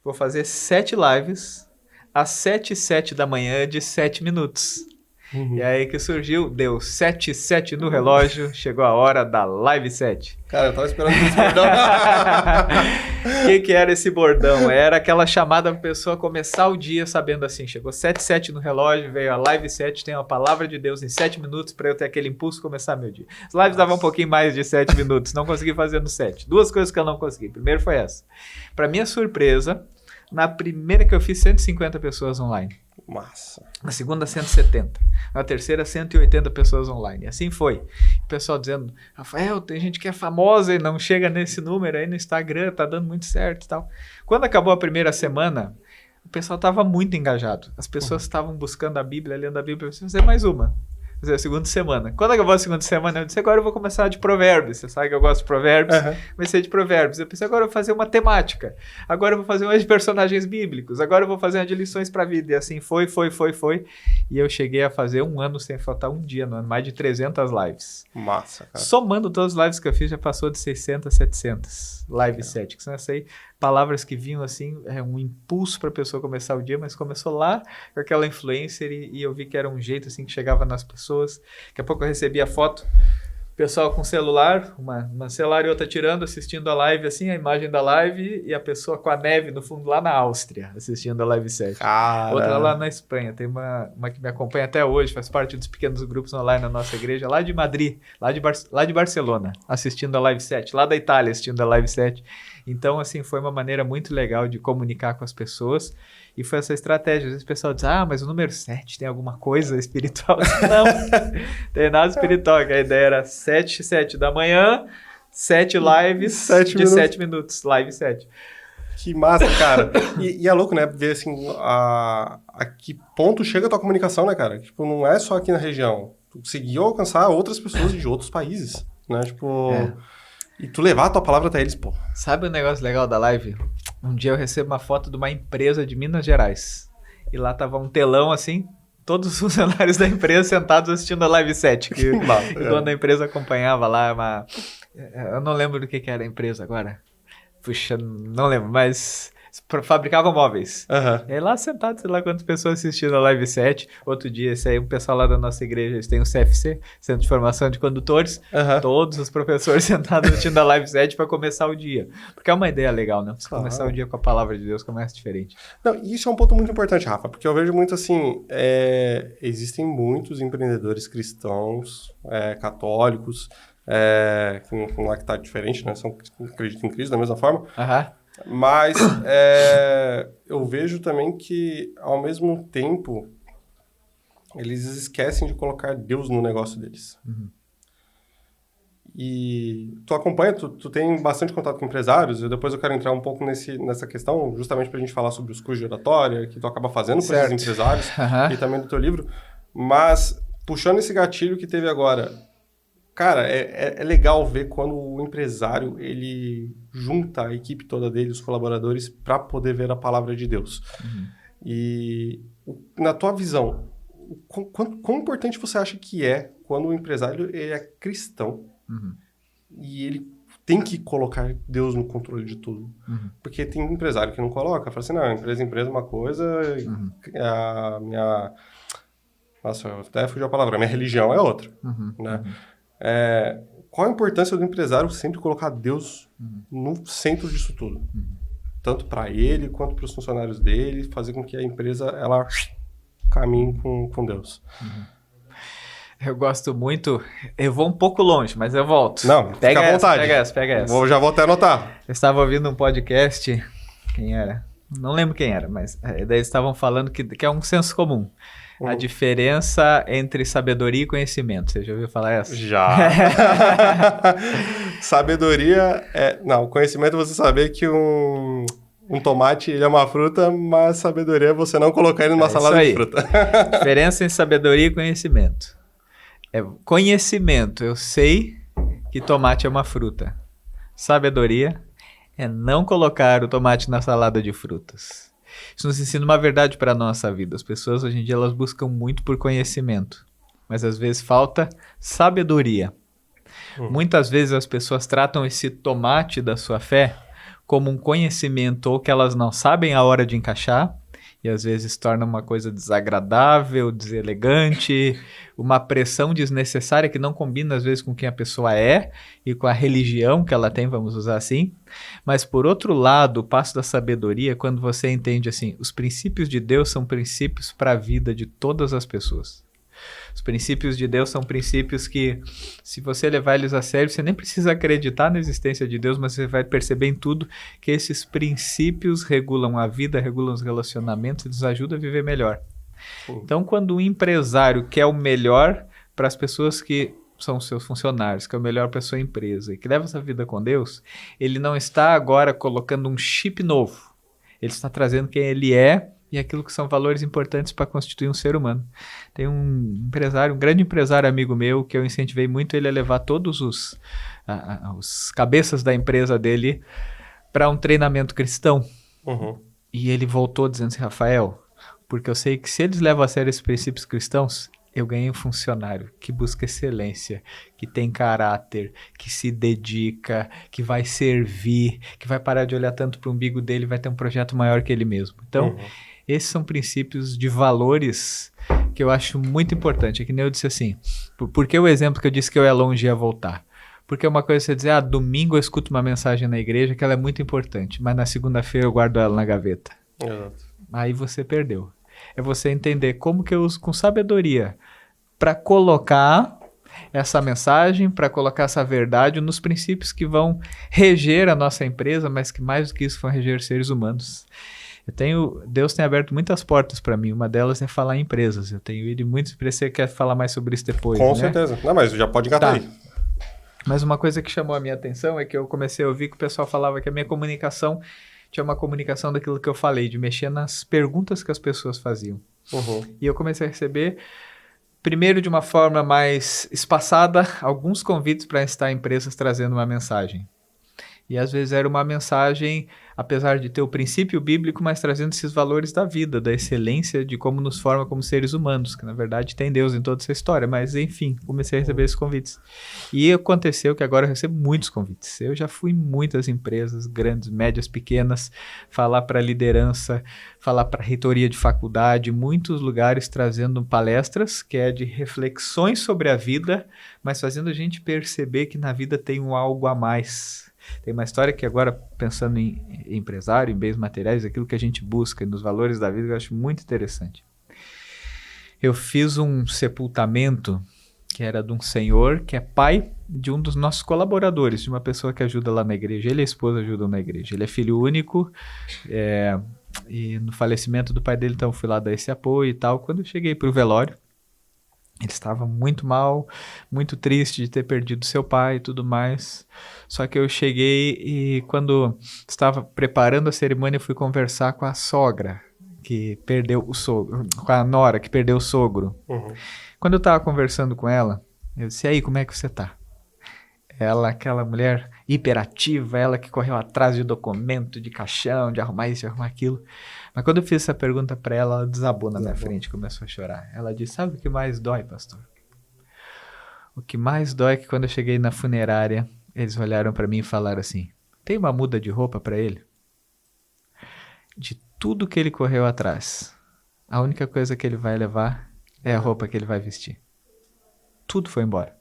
vou fazer 7 lives às 7h07 da manhã de 7 minutos. E aí que surgiu, deu 7h07 no relógio, chegou a hora da live 7. Cara, eu tava esperando esse bordão. O que era esse bordão? Era aquela chamada para a pessoa começar o dia sabendo assim, chegou 7h07 no relógio, veio a live 7, tem a palavra de Deus em 7 minutos para eu ter aquele impulso começar meu dia. As lives davam um pouquinho mais de 7 minutos, não consegui fazer no 7. 2 coisas que eu não consegui. Primeiro foi essa. Para minha surpresa, na primeira que eu fiz 150 pessoas online. Massa. Na segunda, 170. Na terceira, 180 pessoas online. Assim foi. O pessoal dizendo, Rafael, tem gente que é famosa e não chega nesse número aí no Instagram, tá dando muito certo e tal. Quando acabou a primeira semana, o pessoal estava muito engajado. As pessoas estavam buscando a Bíblia, lendo a Bíblia. Eu disse, fazer mais uma. Fazer a segunda semana. Quando acabou a segunda semana, eu disse, agora eu vou começar de provérbios. Você sabe que eu gosto de provérbios? Comecei de provérbios. Eu pensei, agora eu vou fazer uma temática. Agora eu vou fazer uma de personagens bíblicos. Agora eu vou fazer uma de lições para a vida. E assim foi. E eu cheguei a fazer um ano sem faltar um dia no ano. Mais de 300 lives. Massa, cara. Somando todas as lives que eu fiz, já passou de 600 a 700. Live 7. Que são essas aí, palavras que vinham assim, um impulso para a pessoa começar o dia, mas começou lá com aquela influencer e eu vi que era um jeito assim que chegava nas pessoas. Daqui a pouco eu recebi a foto, pessoal com celular, uma celular e outra tirando, assistindo a live assim, a imagem da live e a pessoa com a neve no fundo lá na Áustria, assistindo a live 7. Cara. Outra lá na Espanha, tem uma que me acompanha até hoje, faz parte dos pequenos grupos online na nossa igreja, lá de Madrid, lá de Barcelona, assistindo a live 7, lá da Itália assistindo a live 7. Então, assim, foi uma maneira muito legal de comunicar com as pessoas e foi essa estratégia. Às vezes o pessoal diz, mas o número 7 tem alguma coisa espiritual? Não, tem nada espiritual. A ideia era 7h07 da manhã, 7 lives 7 minutos, live 7. Que massa, cara. E é louco, né? Ver, assim, a que ponto chega a tua comunicação, né, cara? Tipo, não é só aqui na região. Tu conseguiu alcançar outras pessoas de outros países, né? Tipo... E tu levar a tua palavra até eles, pô. Sabe o negócio legal da live? Um dia eu recebo uma foto de uma empresa de Minas Gerais. E lá tava um telão assim, todos os funcionários da empresa sentados assistindo a live 7. Que o dono da empresa acompanhava lá. Eu não lembro do que era a empresa agora. Puxa, não lembro, mas... fabricavam móveis. E aí lá sentado, sei lá quantas pessoas assistindo a live 7. Outro dia, esse aí, um pessoal lá da nossa igreja, eles têm o CFC, Centro de Formação de Condutores. Todos os professores sentados assistindo a live 7 para começar o dia. Porque é uma ideia legal, né? Você começar o dia com a palavra de Deus começa diferente. Não, isso é um ponto muito importante, Rafa, porque eu vejo muito assim, existem muitos empreendedores cristãos, católicos, com lá que tá diferente, né? Acreditam em Cristo da mesma forma. Mas eu vejo também que, ao mesmo tempo, eles esquecem de colocar Deus no negócio deles. E tu acompanha, tu tem bastante contato com empresários, e depois eu quero entrar um pouco nessa questão, justamente pra gente falar sobre os cursos de oratória, que tu acaba fazendo com esses empresários, e também do teu livro. Mas, puxando esse gatilho que teve agora... Cara, é legal ver quando o empresário, ele junta a equipe toda dele, os colaboradores, para poder ver a palavra de Deus. E, na tua visão, quão importante você acha que é quando o empresário ele é cristão e ele tem que colocar Deus no controle de tudo? Porque tem empresário que não coloca, fala assim, não, empresa é uma coisa, a minha... Nossa, até fugiu a palavra, a minha religião é outra, né? Qual a importância do empresário sempre colocar Deus no centro disso tudo? Tanto para ele, quanto para os funcionários dele, fazer com que a empresa ela caminhe com Deus. Eu gosto muito, eu vou um pouco longe, mas eu volto. Não, fica à vontade. Pega essa. Já vou até anotar. Eu estava ouvindo um podcast, quem era? não lembro quem era, mas daí eles estavam falando que é um senso comum. A diferença entre sabedoria e conhecimento. Você já ouviu falar essa? Já. Sabedoria é... Não, conhecimento é você saber que um tomate ele é uma fruta, mas sabedoria é você não colocar ele numa salada de fruta. Diferença em sabedoria e conhecimento. Conhecimento, eu sei que tomate é uma fruta. Sabedoria é não colocar o tomate na salada de frutas. Isso nos ensina uma verdade para a nossa vida. As pessoas hoje em dia elas buscam muito por conhecimento, mas às vezes falta sabedoria. Muitas vezes as pessoas tratam esse tomate da sua fé como um conhecimento ou que elas não sabem a hora de encaixar, e às vezes torna uma coisa desagradável, deselegante, uma pressão desnecessária que não combina às vezes com quem a pessoa é e com a religião que ela tem, vamos usar assim. Mas por outro lado, o passo da sabedoria é quando você entende assim, os princípios de Deus são princípios para a vida de todas as pessoas. Os princípios de Deus são princípios que, se você levar eles a sério, você nem precisa acreditar na existência de Deus, mas você vai perceber em tudo que esses princípios regulam a vida, regulam os relacionamentos e nos ajudam a viver melhor. Então, quando um empresário quer o melhor para as pessoas que são seus funcionários, que é o melhor para a sua empresa e que leva essa vida com Deus, ele não está agora colocando um chip novo. Ele está trazendo quem ele é e aquilo que são valores importantes para constituir um ser humano. Tem um empresário, um grande empresário amigo meu, que eu incentivei muito ele a levar todos os cabeças da empresa dele para um treinamento cristão. E ele voltou dizendo assim, Rafael, porque eu sei que se eles levam a sério esses princípios cristãos, eu ganhei um funcionário que busca excelência, que tem caráter, que se dedica, que vai servir, que vai parar de olhar tanto para o umbigo dele, vai ter um projeto maior que ele mesmo. Então, esses são princípios de valores que eu acho muito importante. É que nem eu disse assim, por que o exemplo que eu disse que eu ia longe e ia voltar? Porque é uma coisa você dizer, domingo eu escuto uma mensagem na igreja que ela é muito importante, mas na segunda-feira eu guardo ela na gaveta. Exato. Aí você perdeu. É você entender como que eu uso com sabedoria para colocar essa mensagem, para colocar essa verdade nos princípios que vão reger a nossa empresa, mas que mais do que isso vão reger seres humanos. Deus tem aberto muitas portas para mim, uma delas é falar em empresas. Eu tenho ido muito, você quer falar mais sobre isso depois, Com certeza. Não, mas já pode engatar aí. Mas uma coisa que chamou a minha atenção é que eu comecei a ouvir que o pessoal falava que a minha comunicação tinha uma comunicação daquilo que eu falei, de mexer nas perguntas que as pessoas faziam. E eu comecei a receber, primeiro de uma forma mais espaçada, alguns convites para estar em empresas trazendo uma mensagem. E às vezes era uma mensagem, apesar de ter o princípio bíblico, mas trazendo esses valores da vida, da excelência, de como nos forma como seres humanos, que na verdade tem Deus em toda essa história, mas enfim, comecei a receber esses convites. E aconteceu que agora eu recebo muitos convites. Eu já fui em muitas empresas, grandes, médias, pequenas, falar para liderança, falar para reitoria de faculdade, muitos lugares trazendo palestras, que é de reflexões sobre a vida, mas fazendo a gente perceber que na vida tem um algo a mais. Tem uma história que agora, pensando em empresário, em bens materiais, aquilo que a gente busca, nos valores da vida, eu acho muito interessante. Eu fiz um sepultamento que era de um senhor que é pai de um dos nossos colaboradores, de uma pessoa que ajuda lá na igreja. Ele e a esposa ajudam na igreja. Ele é filho único, e no falecimento do pai dele, então eu fui lá dar esse apoio e tal. Quando eu cheguei para o velório, ele estava muito mal, muito triste de ter perdido seu pai e tudo mais. Só que eu cheguei e quando estava preparando a cerimônia, eu fui conversar com a sogra, que perdeu o sogro, com a nora, que perdeu o sogro. Quando eu estava conversando com ela, eu disse, e aí, como é que você tá? Ela, aquela mulher hiperativa, ela que correu atrás de documento, de caixão, de arrumar isso, de arrumar aquilo. Mas quando eu fiz essa pergunta para ela, ela desabou na minha frente, começou a chorar. Ela disse, sabe o que mais dói, pastor? O que mais dói é que quando eu cheguei na funerária, eles olharam para mim e falaram assim, tem uma muda de roupa para ele? De tudo que ele correu atrás, a única coisa que ele vai levar é a roupa que ele vai vestir. Tudo foi embora.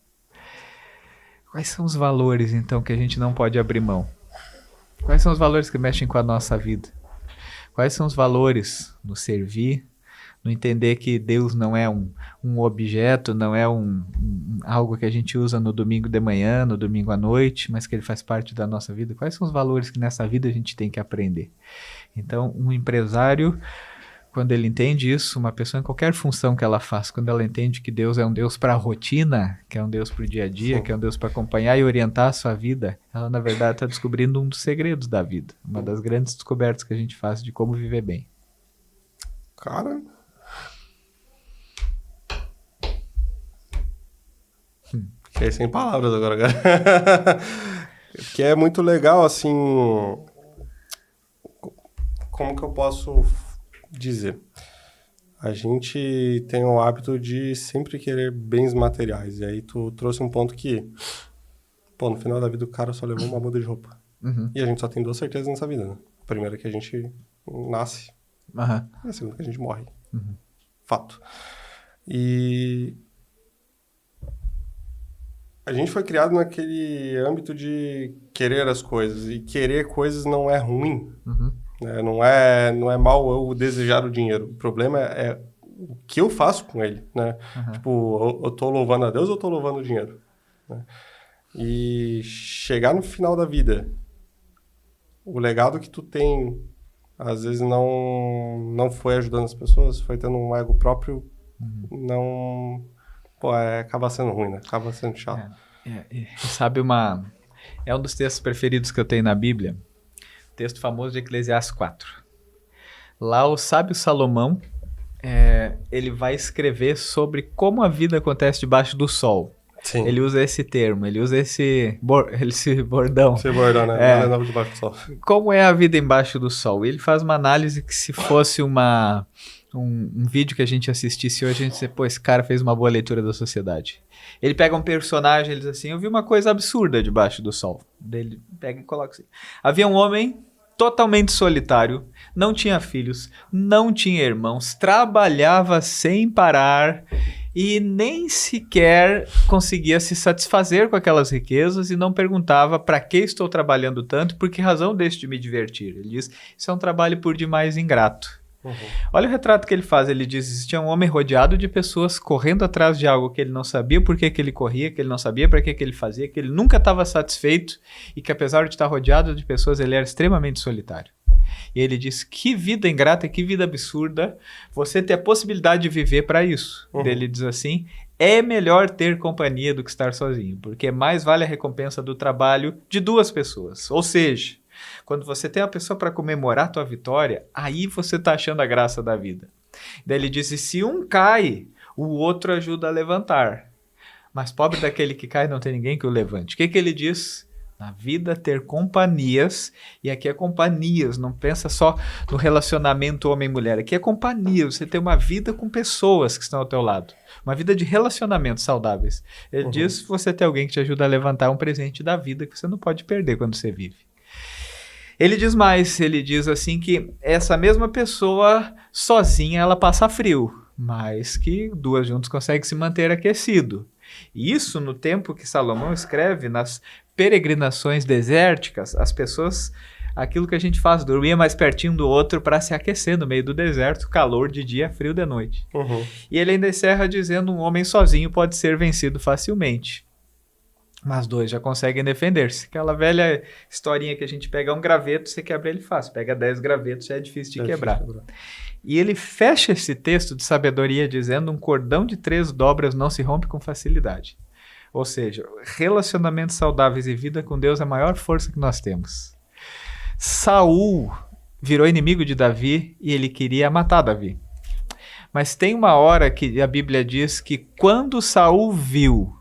Quais são os valores, então, que a gente não pode abrir mão? Quais são os valores que mexem com a nossa vida? Quais são os valores no servir, no entender que Deus não é um objeto, não é algo que a gente usa no domingo de manhã, no domingo à noite, mas que ele faz parte da nossa vida? Quais são os valores que nessa vida a gente tem que aprender? Então, um empresário, quando ele entende isso, uma pessoa em qualquer função que ela faz, quando ela entende que Deus é um Deus para a rotina, que é um Deus para o dia a dia, que é um Deus para acompanhar e orientar a sua vida, ela, na verdade, está descobrindo um dos segredos da vida. Uma das grandes descobertas que a gente faz de como viver bem. Cara... Fiquei sem palavras agora, cara. Que é muito legal, assim... Como que eu posso dizer? A gente tem o hábito de sempre querer bens materiais. E aí tu trouxe um ponto que... Pô, no final da vida o cara só levou uma muda de roupa. E a gente só tem duas certezas nessa vida, né? A primeira é que a gente nasce. E a segunda é que a gente morre. Fato. E... A gente foi criado naquele âmbito de querer as coisas. E querer coisas não é ruim. Né? Não é mal eu desejar o dinheiro. O problema é o que eu faço com ele. Né? Tipo, eu tô louvando a Deus ou eu tô louvando o dinheiro? Né? E chegar no final da vida, o legado que tu tem, às vezes não foi ajudando as pessoas, foi tendo um ego próprio, não... Pô, acaba sendo ruim, né? Acaba sendo chato. Sabe, é um dos textos preferidos que eu tenho na Bíblia, o texto famoso de Eclesiastes 4. Lá o sábio Salomão, ele vai escrever sobre como a vida acontece debaixo do sol. Sim. Ele usa esse termo, ele usa esse bordão. Esse bordão, né? Debaixo do sol. Como é a vida embaixo do sol? Ele faz uma análise que se fosse um vídeo que a gente assistisse hoje, a gente diz, pô, esse cara fez uma boa leitura da sociedade. Ele pega um personagem, ele diz assim, eu vi uma coisa absurda debaixo do sol. Ele pega e coloca assim. Havia um homem totalmente solitário, não tinha filhos, não tinha irmãos, trabalhava sem parar e nem sequer conseguia se satisfazer com aquelas riquezas e não perguntava para que estou trabalhando tanto, por que razão deixo de me divertir. Ele diz, isso é um trabalho por demais ingrato. Olha o retrato que ele faz, ele diz, existia um homem rodeado de pessoas correndo atrás de algo que ele não sabia por que ele corria, que ele não sabia para que ele fazia, que ele nunca estava satisfeito e que apesar de estar rodeado de pessoas, ele era extremamente solitário. E ele diz, que vida ingrata, que vida absurda, você ter a possibilidade de viver para isso. Ele diz assim, é melhor ter companhia do que estar sozinho, porque mais vale a recompensa do trabalho de duas pessoas. Ou seja, quando você tem uma pessoa para comemorar a tua vitória, aí você está achando a graça da vida. Daí ele diz, se um cai, o outro ajuda a levantar. Mas pobre daquele que cai, não tem ninguém que o levante. O que ele diz? Na vida ter companhias, e aqui é companhias, não pensa só no relacionamento homem-mulher, aqui é companhia, você tem uma vida com pessoas que estão ao teu lado, uma vida de relacionamentos saudáveis. Ele diz, você tem alguém que te ajuda a levantar um presente da vida que você não pode perder quando você vive. Ele diz mais, ele diz assim que essa mesma pessoa sozinha ela passa frio, mas que duas juntas conseguem se manter aquecido. E isso no tempo que Salomão escreve, nas peregrinações desérticas, as pessoas, aquilo que a gente faz, dormia mais pertinho do outro para se aquecer no meio do deserto, calor de dia, frio de noite. E ele ainda encerra dizendo, um homem sozinho pode ser vencido facilmente. Mas dois já conseguem defender-se. Aquela velha historinha que a gente pega um graveto, você quebra ele fácil. Pega 10 gravetos, já é difícil de quebrar. E ele fecha esse texto de sabedoria dizendo, um cordão de 3 dobras não se rompe com facilidade. Ou seja, relacionamentos saudáveis e vida com Deus é a maior força que nós temos. Saul virou inimigo de Davi e ele queria matar Davi. Mas tem uma hora que a Bíblia diz que quando Saul viu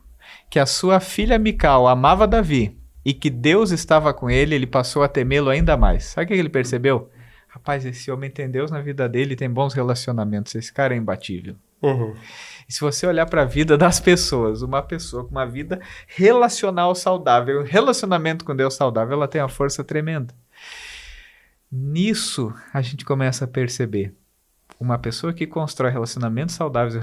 que a sua filha Mical amava Davi e que Deus estava com ele, ele passou a temê-lo ainda mais. Sabe o que ele percebeu? Rapaz, esse homem tem Deus na vida dele, tem bons relacionamentos, esse cara é imbatível. E se você olhar para a vida das pessoas, uma pessoa com uma vida relacional saudável, um relacionamento com Deus saudável, ela tem uma força tremenda. Nisso, a gente começa a perceber uma pessoa que constrói relacionamentos saudáveis, um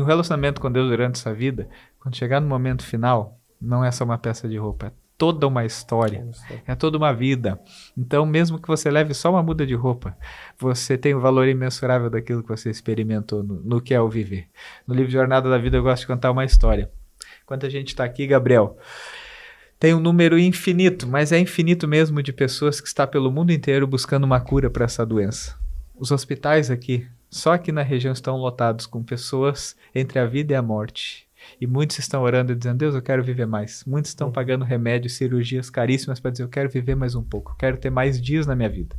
relacionamento com Deus durante essa vida, quando chegar no momento final, não é só uma peça de roupa, é toda uma história, é toda uma vida. Então, mesmo que você leve só uma muda de roupa, você tem um valor imensurável daquilo que você experimentou no que é o viver. No livro Jornada da Vida, eu gosto de contar uma história. Enquanto a gente está aqui, Gabriel, tem um número infinito, mas é infinito mesmo, de pessoas que estão pelo mundo inteiro buscando uma cura para essa doença. Os hospitais aqui, só aqui na região, estão lotados com pessoas entre a vida e a morte. E muitos estão orando e dizendo, Deus, eu quero viver mais. Muitos estão pagando remédios, cirurgias caríssimas para dizer, eu quero viver mais um pouco, eu quero ter mais dias na minha vida.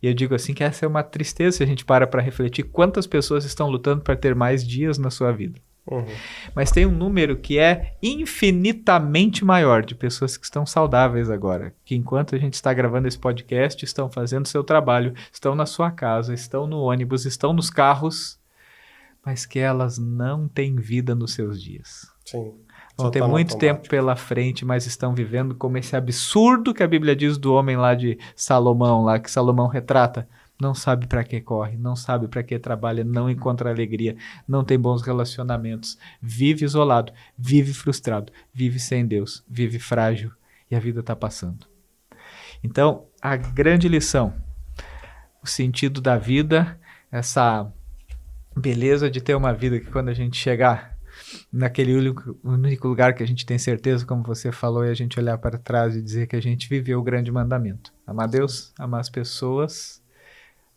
E eu digo assim que essa é uma tristeza se a gente para refletir quantas pessoas estão lutando para ter mais dias na sua vida. Mas tem um número que é infinitamente maior de pessoas que estão saudáveis agora, que enquanto a gente está gravando esse podcast, estão fazendo seu trabalho, estão na sua casa, estão no ônibus, estão nos carros, mas que elas não têm vida nos seus dias. Sim. Vão ter muito tempo pela frente, mas estão vivendo como esse absurdo que a Bíblia diz do homem lá de Salomão, lá que Salomão retrata. Não sabe para que corre, não sabe para que trabalha, não encontra alegria, não tem bons relacionamentos, vive isolado, vive frustrado, vive sem Deus, vive frágil e a vida está passando. Então, a grande lição, o sentido da vida, essa beleza de ter uma vida que quando a gente chegar naquele único lugar que a gente tem certeza, como você falou, e a gente olhar para trás e dizer que a gente viveu o grande mandamento. Amar Deus, amar as pessoas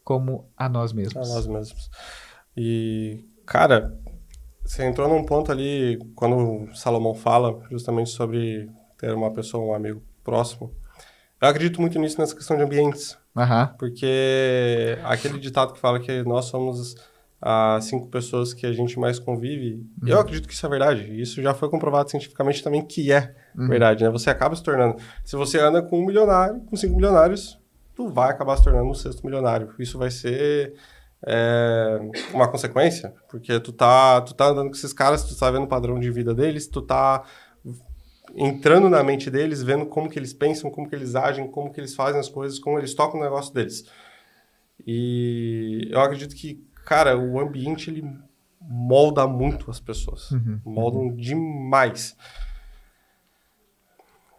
como a nós mesmos. A nós mesmos. E, cara, você entrou num ponto ali, quando Salomão fala justamente sobre ter uma pessoa, um amigo próximo. Eu acredito muito nisso, nessa questão de ambientes. Porque aquele ditado que fala que nós somos as 5 pessoas que a gente mais convive, eu acredito que isso é verdade. Isso já foi comprovado cientificamente também que é verdade, né? Você acaba se tornando... Se você anda com 1 milionário, com 5 milionários, tu vai acabar se tornando um 6º milionário. Isso vai ser uma consequência, porque tu tá andando com esses caras, tu tá vendo o padrão de vida deles, tu tá entrando na mente deles, vendo como que eles pensam, como que eles agem, como que eles fazem as coisas, como eles tocam o negócio deles. E eu acredito que, cara, o ambiente, ele molda muito as pessoas. Moldam demais.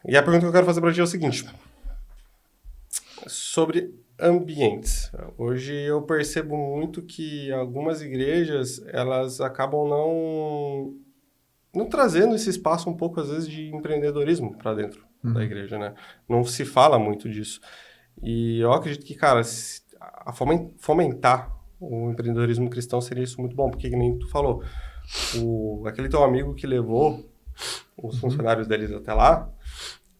E a pergunta que eu quero fazer pra ti é o seguinte... Sobre ambientes. Hoje eu percebo muito que algumas igrejas, elas acabam não trazendo esse espaço um pouco, às vezes, de empreendedorismo para dentro da igreja, né? Não se fala muito disso. E eu acredito que, cara, fomentar o empreendedorismo cristão seria isso muito bom, porque, que nem tu falou, aquele teu amigo que levou os funcionários deles até lá,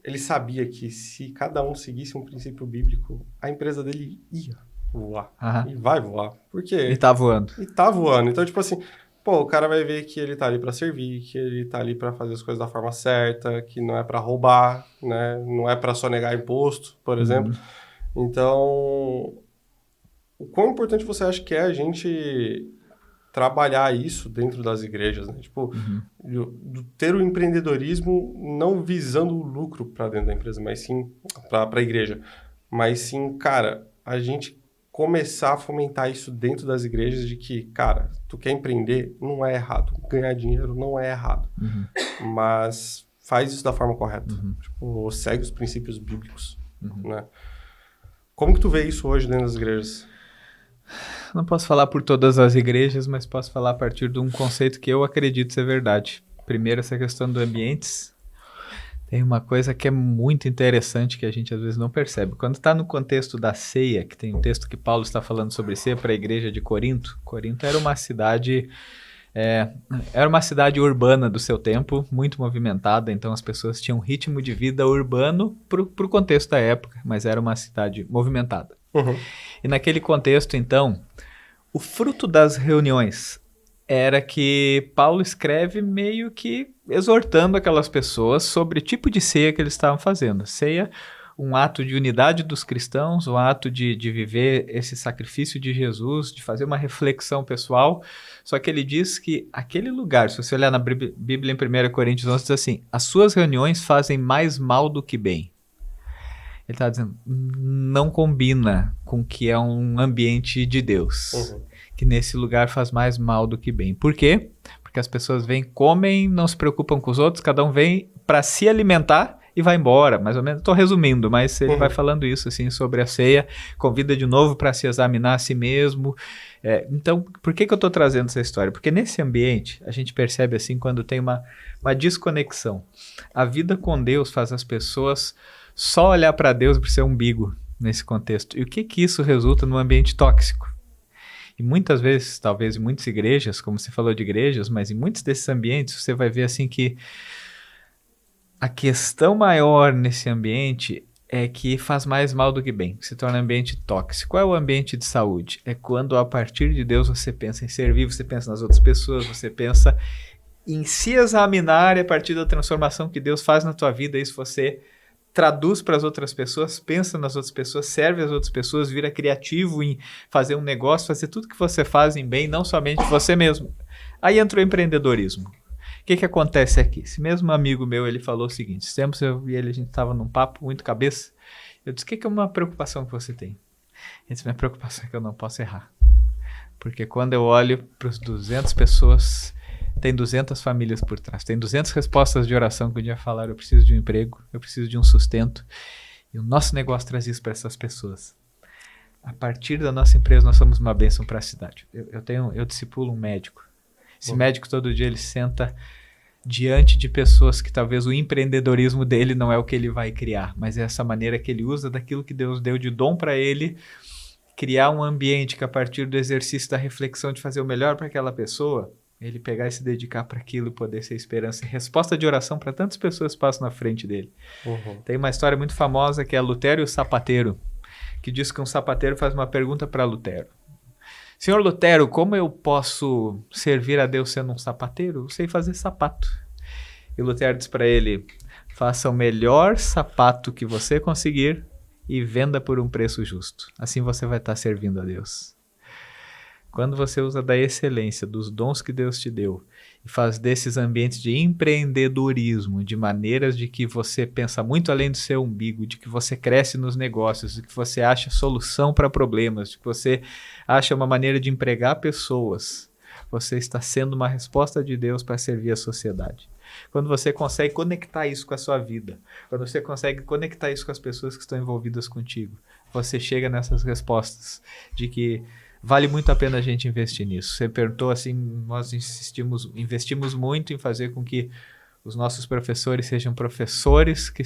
ele sabia que se cada um seguisse um princípio bíblico, a empresa dele ia voar. E vai voar. Por quê? E tá voando. E tá voando. Então, tipo assim, o cara vai ver que ele tá ali pra servir, que ele tá ali pra fazer as coisas da forma certa, que não é pra roubar, né? Não é pra sonegar imposto, por exemplo. Então, o quão importante você acha que é a gente trabalhar isso dentro das igrejas, né? Tipo, ter o empreendedorismo não visando o lucro para dentro da empresa, mas sim para a igreja. Mas sim, cara, a gente começar a fomentar isso dentro das igrejas de que, cara, tu quer empreender, não é errado. Ganhar dinheiro não é errado. Mas faz isso da forma correta. Tipo, segue os princípios bíblicos, né? Como que tu vê isso hoje dentro das igrejas? Não posso falar por todas as igrejas, mas posso falar a partir de um conceito que eu acredito ser verdade. Primeiro, essa questão dos ambientes. Tem uma coisa que é muito interessante que a gente às vezes não percebe. Quando está no contexto da ceia, que tem um texto que Paulo está falando sobre ceia para a igreja de Corinto. Corinto era uma cidade urbana do seu tempo, muito movimentada, então as pessoas tinham um ritmo de vida urbano para o contexto da época, mas era uma cidade movimentada. E naquele contexto, então, o fruto das reuniões era que Paulo escreve meio que exortando aquelas pessoas sobre o tipo de ceia que eles estavam fazendo. Ceia, um ato de unidade dos cristãos, um ato de viver esse sacrifício de Jesus, de fazer uma reflexão pessoal. Só que ele diz que aquele lugar, se você olhar na Bíblia em 1 Coríntios 11, diz assim, as suas reuniões fazem mais mal do que bem. Ele está dizendo, não combina com o que é um ambiente de Deus. Que nesse lugar faz mais mal do que bem. Por quê? Porque as pessoas vêm, comem, não se preocupam com os outros, cada um vem para se alimentar e vai embora, mais ou menos. Estou resumindo, mas ele vai falando isso assim sobre a ceia, convida de novo para se examinar a si mesmo. Então, por que eu estou trazendo essa história? Porque nesse ambiente, a gente percebe assim quando tem uma desconexão. A vida com Deus faz as pessoas só olhar para Deus para o seu umbigo nesse contexto. E o que isso resulta num ambiente tóxico? E muitas vezes, talvez em muitas igrejas, como você falou de igrejas, mas em muitos desses ambientes você vai ver assim que a questão maior nesse ambiente é que faz mais mal do que bem, se torna ambiente tóxico. Qual é o ambiente de saúde? É quando a partir de Deus você pensa em servir, você pensa nas outras pessoas, você pensa em se examinar e a partir da transformação que Deus faz na tua vida, isso você traduz para as outras pessoas, pensa nas outras pessoas, serve as outras pessoas, vira criativo em fazer um negócio, fazer tudo que você faz em bem, não somente você mesmo. Aí entra o empreendedorismo. O que acontece aqui? Esse mesmo amigo meu, ele falou o seguinte, tempos eu e ele, a gente estava num papo muito cabeça, eu disse, o que é uma preocupação que você tem? Ele disse, minha preocupação é que eu não posso errar. Porque quando eu olho para os 200 pessoas, tem 200 famílias por trás, tem 200 respostas de oração que um dia falaram, eu preciso de um emprego, eu preciso de um sustento, e o nosso negócio traz isso para essas pessoas. A partir da nossa empresa, nós somos uma bênção para a cidade. Eu discipulo um médico. Esse médico todo dia ele senta diante de pessoas que talvez o empreendedorismo dele não é o que ele vai criar, mas é essa maneira que ele usa daquilo que Deus deu de dom para ele, criar um ambiente que a partir do exercício da reflexão de fazer o melhor para aquela pessoa, ele pegar e se dedicar para aquilo e poder ser esperança e resposta de oração para tantas pessoas que passam na frente dele. Tem uma história muito famosa que é Lutero e o sapateiro, que diz que um sapateiro faz uma pergunta para Lutero. Senhor Lutero, como eu posso servir a Deus sendo um sapateiro? Eu sei fazer sapato. E Lutero diz para ele, faça o melhor sapato que você conseguir e venda por um preço justo. Assim você vai estar servindo a Deus. Quando você usa da excelência, dos dons que Deus te deu, e faz desses ambientes de empreendedorismo, de maneiras de que você pensa muito além do seu umbigo, de que você cresce nos negócios, de que você acha solução para problemas, de que você acha uma maneira de empregar pessoas, você está sendo uma resposta de Deus para servir a sociedade. Quando você consegue conectar isso com a sua vida, quando você consegue conectar isso com as pessoas que estão envolvidas contigo, você chega nessas respostas de que vale muito a pena a gente investir nisso. Você perguntou assim, nós investimos muito em fazer com que os nossos professores sejam professores que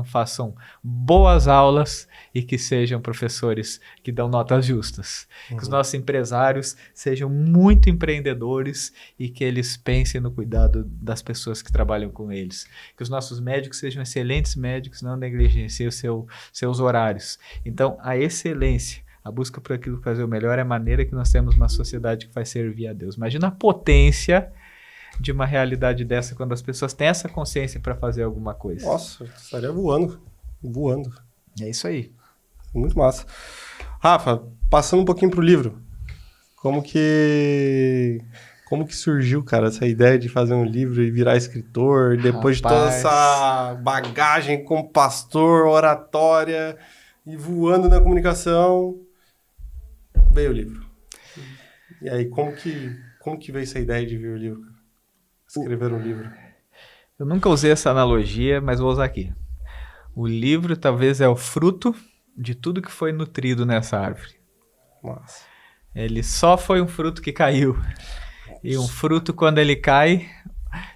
façam boas aulas e que sejam professores que dão notas justas. Que os nossos empresários sejam muito empreendedores e que eles pensem no cuidado das pessoas que trabalham com eles. Que os nossos médicos sejam excelentes médicos, não negligenciem os seus horários. Então, a excelência, a busca por aquilo que fazer o melhor é a maneira que nós temos uma sociedade que vai servir a Deus. Imagina a potência de uma realidade dessa quando as pessoas têm essa consciência para fazer alguma coisa. Nossa, estaria voando. É isso aí. Muito massa. Rafa, passando um pouquinho pro livro, como que surgiu, cara, essa ideia de fazer um livro e virar escritor, depois de toda essa bagagem como pastor, oratória e voando na comunicação, veio o livro. E aí, como que veio essa ideia de vir o livro, cara? Escrever um livro. Eu nunca usei essa analogia, mas vou usar aqui. O livro talvez é o fruto de tudo que foi nutrido nessa árvore. Nossa. Ele só foi um fruto que caiu. E um fruto, quando ele cai,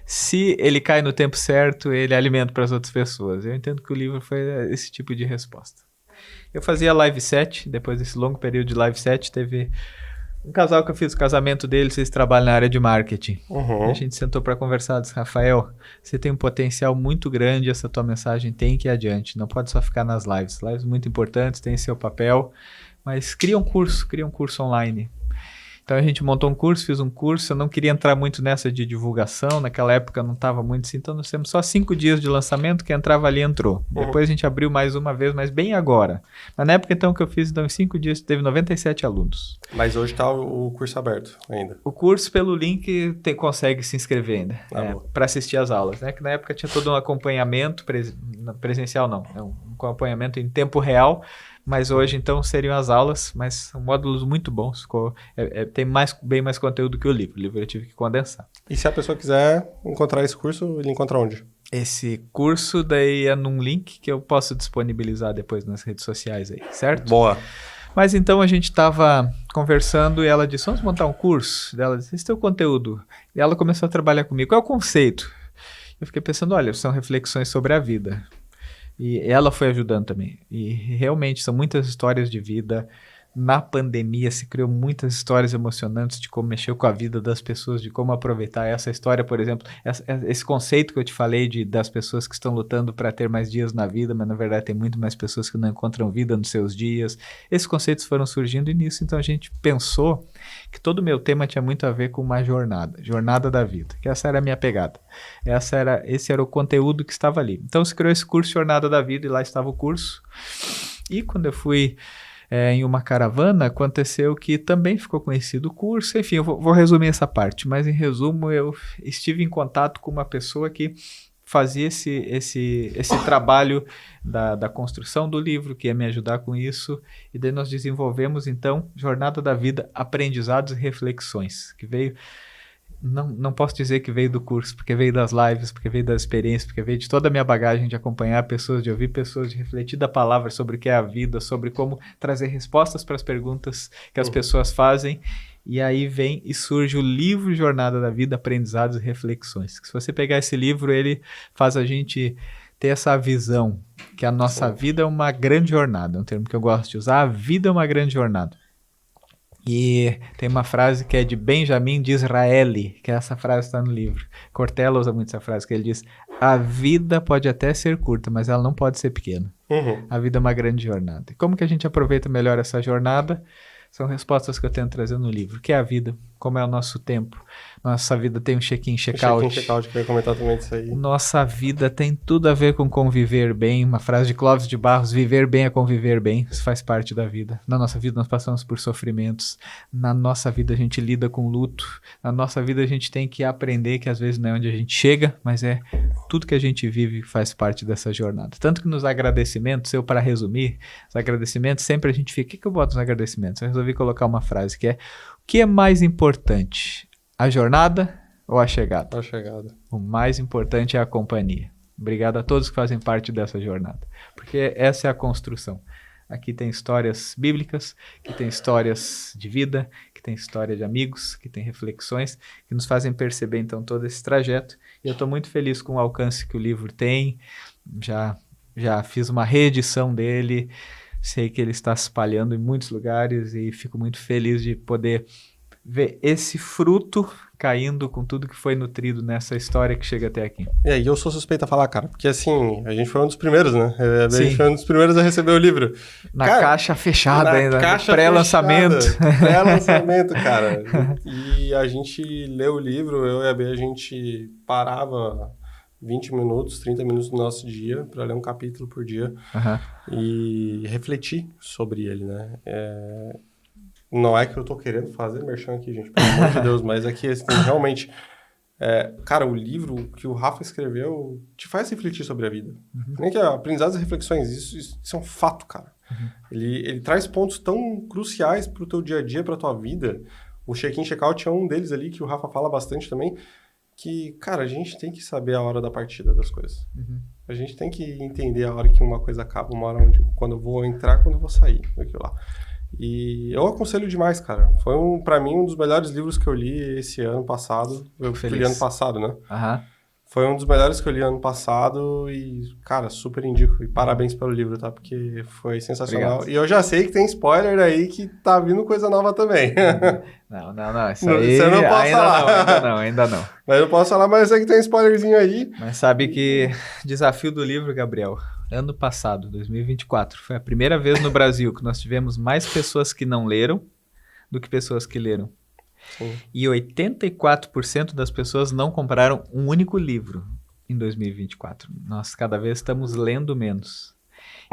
se ele cai no tempo certo, ele é alimento para as outras pessoas. Eu entendo que o livro foi esse tipo de resposta. Eu fazia live set, depois desse longo período de live set, teve um casal que eu fiz o casamento deles, eles trabalham na área de marketing. A gente sentou para conversar, disse, Rafael, você tem um potencial muito grande, essa tua mensagem tem que ir adiante, não pode só ficar nas lives. Lives muito importantes, tem seu papel, mas cria um curso online. Então a gente montou um curso, fiz um curso, eu não queria entrar muito nessa de divulgação, naquela época não estava muito assim, então nós temos só 5 dias de lançamento, quem entrava ali entrou. Depois a gente abriu mais uma vez, mas bem agora. Mas na época então que eu fiz, então em 5 dias teve 97 alunos. Mas hoje está o curso aberto ainda? O curso pelo link consegue se inscrever ainda, para assistir às aulas, né? Que na época tinha todo um acompanhamento presencial não, é um acompanhamento em tempo real, mas hoje então seriam as aulas, mas são módulos muito bons, tem bem mais conteúdo que o livro eu tive que condensar. E se a pessoa quiser encontrar esse curso, ele encontra onde? Esse curso daí é num link que eu posso disponibilizar depois nas redes sociais aí, certo? Boa. Mas então a gente estava conversando e ela disse, vamos montar um curso? Ela disse, esse é o conteúdo. E ela começou a trabalhar comigo. Qual é o conceito? Eu fiquei pensando, olha, são reflexões sobre a vida. E ela foi ajudando também. E realmente são muitas histórias de vida. Na pandemia se criou muitas histórias emocionantes de como mexeu com a vida das pessoas, de como aproveitar essa história, por exemplo, esse conceito que eu te falei das pessoas que estão lutando para ter mais dias na vida, mas na verdade tem muito mais pessoas que não encontram vida nos seus dias. Esses conceitos foram surgindo nisso, então a gente pensou que todo o meu tema tinha muito a ver com uma jornada da vida, que essa era a minha pegada. Esse era o conteúdo que estava ali. Então se criou esse curso Jornada da Vida e lá estava o curso. E quando eu fui em uma caravana, aconteceu que também ficou conhecido o curso. Enfim, eu vou resumir essa parte, mas em resumo eu estive em contato com uma pessoa que fazia esse trabalho da construção do livro, que ia me ajudar com isso, e daí nós desenvolvemos então Jornada da Vida, Aprendizados e Reflexões, que veio... Não posso dizer que veio do curso, porque veio das lives, porque veio das experiências, porque veio de toda a minha bagagem de acompanhar pessoas, de ouvir pessoas, de refletir da palavra sobre o que é a vida, sobre como trazer respostas para as perguntas que as pessoas fazem. E aí vem e surge o livro Jornada da Vida, Aprendizados e Reflexões. Que se você pegar esse livro, ele faz a gente ter essa visão que a nossa vida é uma grande jornada, é um termo que eu gosto de usar. A vida é uma grande jornada. E tem uma frase que é de Benjamin Disraeli, que essa frase está no livro. Cortella usa muito essa frase, que ele diz, a vida pode até ser curta, mas ela não pode ser pequena. A vida é uma grande jornada. E como que a gente aproveita melhor essa jornada? São respostas que eu tento trazer no livro. O que é a vida? Como é o nosso tempo? Nossa vida tem um check-in, check-out. Check-in, check-out, que eu ia comentar também disso aí. Nossa vida tem tudo a ver com conviver bem. Uma frase de Clóvis de Barros, viver bem é conviver bem. Isso faz parte da vida. Na nossa vida nós passamos por sofrimentos. Na nossa vida a gente lida com luto. Na nossa vida a gente tem que aprender que às vezes não é onde a gente chega, mas é tudo que a gente vive faz parte dessa jornada. Tanto que nos agradecimentos, para resumir, os agradecimentos, sempre a gente fica... O que eu boto nos agradecimentos? Eu resolvi colocar uma frase que é: o que é mais importante? A jornada ou a chegada? A chegada. O mais importante é a companhia. Obrigado a todos que fazem parte dessa jornada, porque essa é a construção. Aqui tem histórias bíblicas, que tem histórias de vida, que tem história de amigos, que tem reflexões, que nos fazem perceber então todo esse trajeto. E eu estou muito feliz com o alcance que o livro tem. Já fiz uma reedição dele, sei que ele está se espalhando em muitos lugares e fico muito feliz de poder ver esse fruto caindo com tudo que foi nutrido nessa história que chega até aqui. E aí eu sou suspeito a falar, cara, porque assim, a gente foi um dos primeiros, né? A gente foi um dos primeiros a receber o livro. Caixa fechada ainda, pré-lançamento. Pré-lançamento, cara. E a gente leu o livro, eu e a Bê, a gente parava 20 minutos, 30 minutos do nosso dia para ler um capítulo por dia e refletir sobre ele, né? Não é que eu tô querendo fazer merchan aqui, gente, pelo amor de Deus, mas é que assim, realmente, cara, o livro que o Rafa escreveu te faz refletir sobre a vida. Nem que aprendizados e reflexões, isso é um fato, cara. Ele traz pontos tão cruciais pro teu dia a dia, pra tua vida. O check-in, check-out é um deles ali, que o Rafa fala bastante também, que, cara, a gente tem que saber a hora da partida das coisas. A gente tem que entender a hora que uma coisa acaba, uma hora quando eu vou entrar, quando eu vou sair, daquilo lá. E eu aconselho demais, cara. Foi, pra mim, um dos melhores livros que eu li esse ano passado. Eu li ano passado, né? Foi um dos melhores que eu li ano passado e, cara, super indico. E parabéns pelo livro, tá? Porque foi sensacional. Obrigado. E eu já sei que tem spoiler aí que tá vindo coisa nova também. Não. Isso aí... Você não pode falar. Ainda não. Mas eu posso falar, mas eu sei que tem spoilerzinho aí. Mas sabe que desafio do livro, Gabriel... Ano passado, 2024, foi a primeira vez no Brasil que nós tivemos mais pessoas que não leram do que pessoas que leram. Sim. E 84% das pessoas não compraram um único livro em 2024. Nós cada vez estamos lendo menos.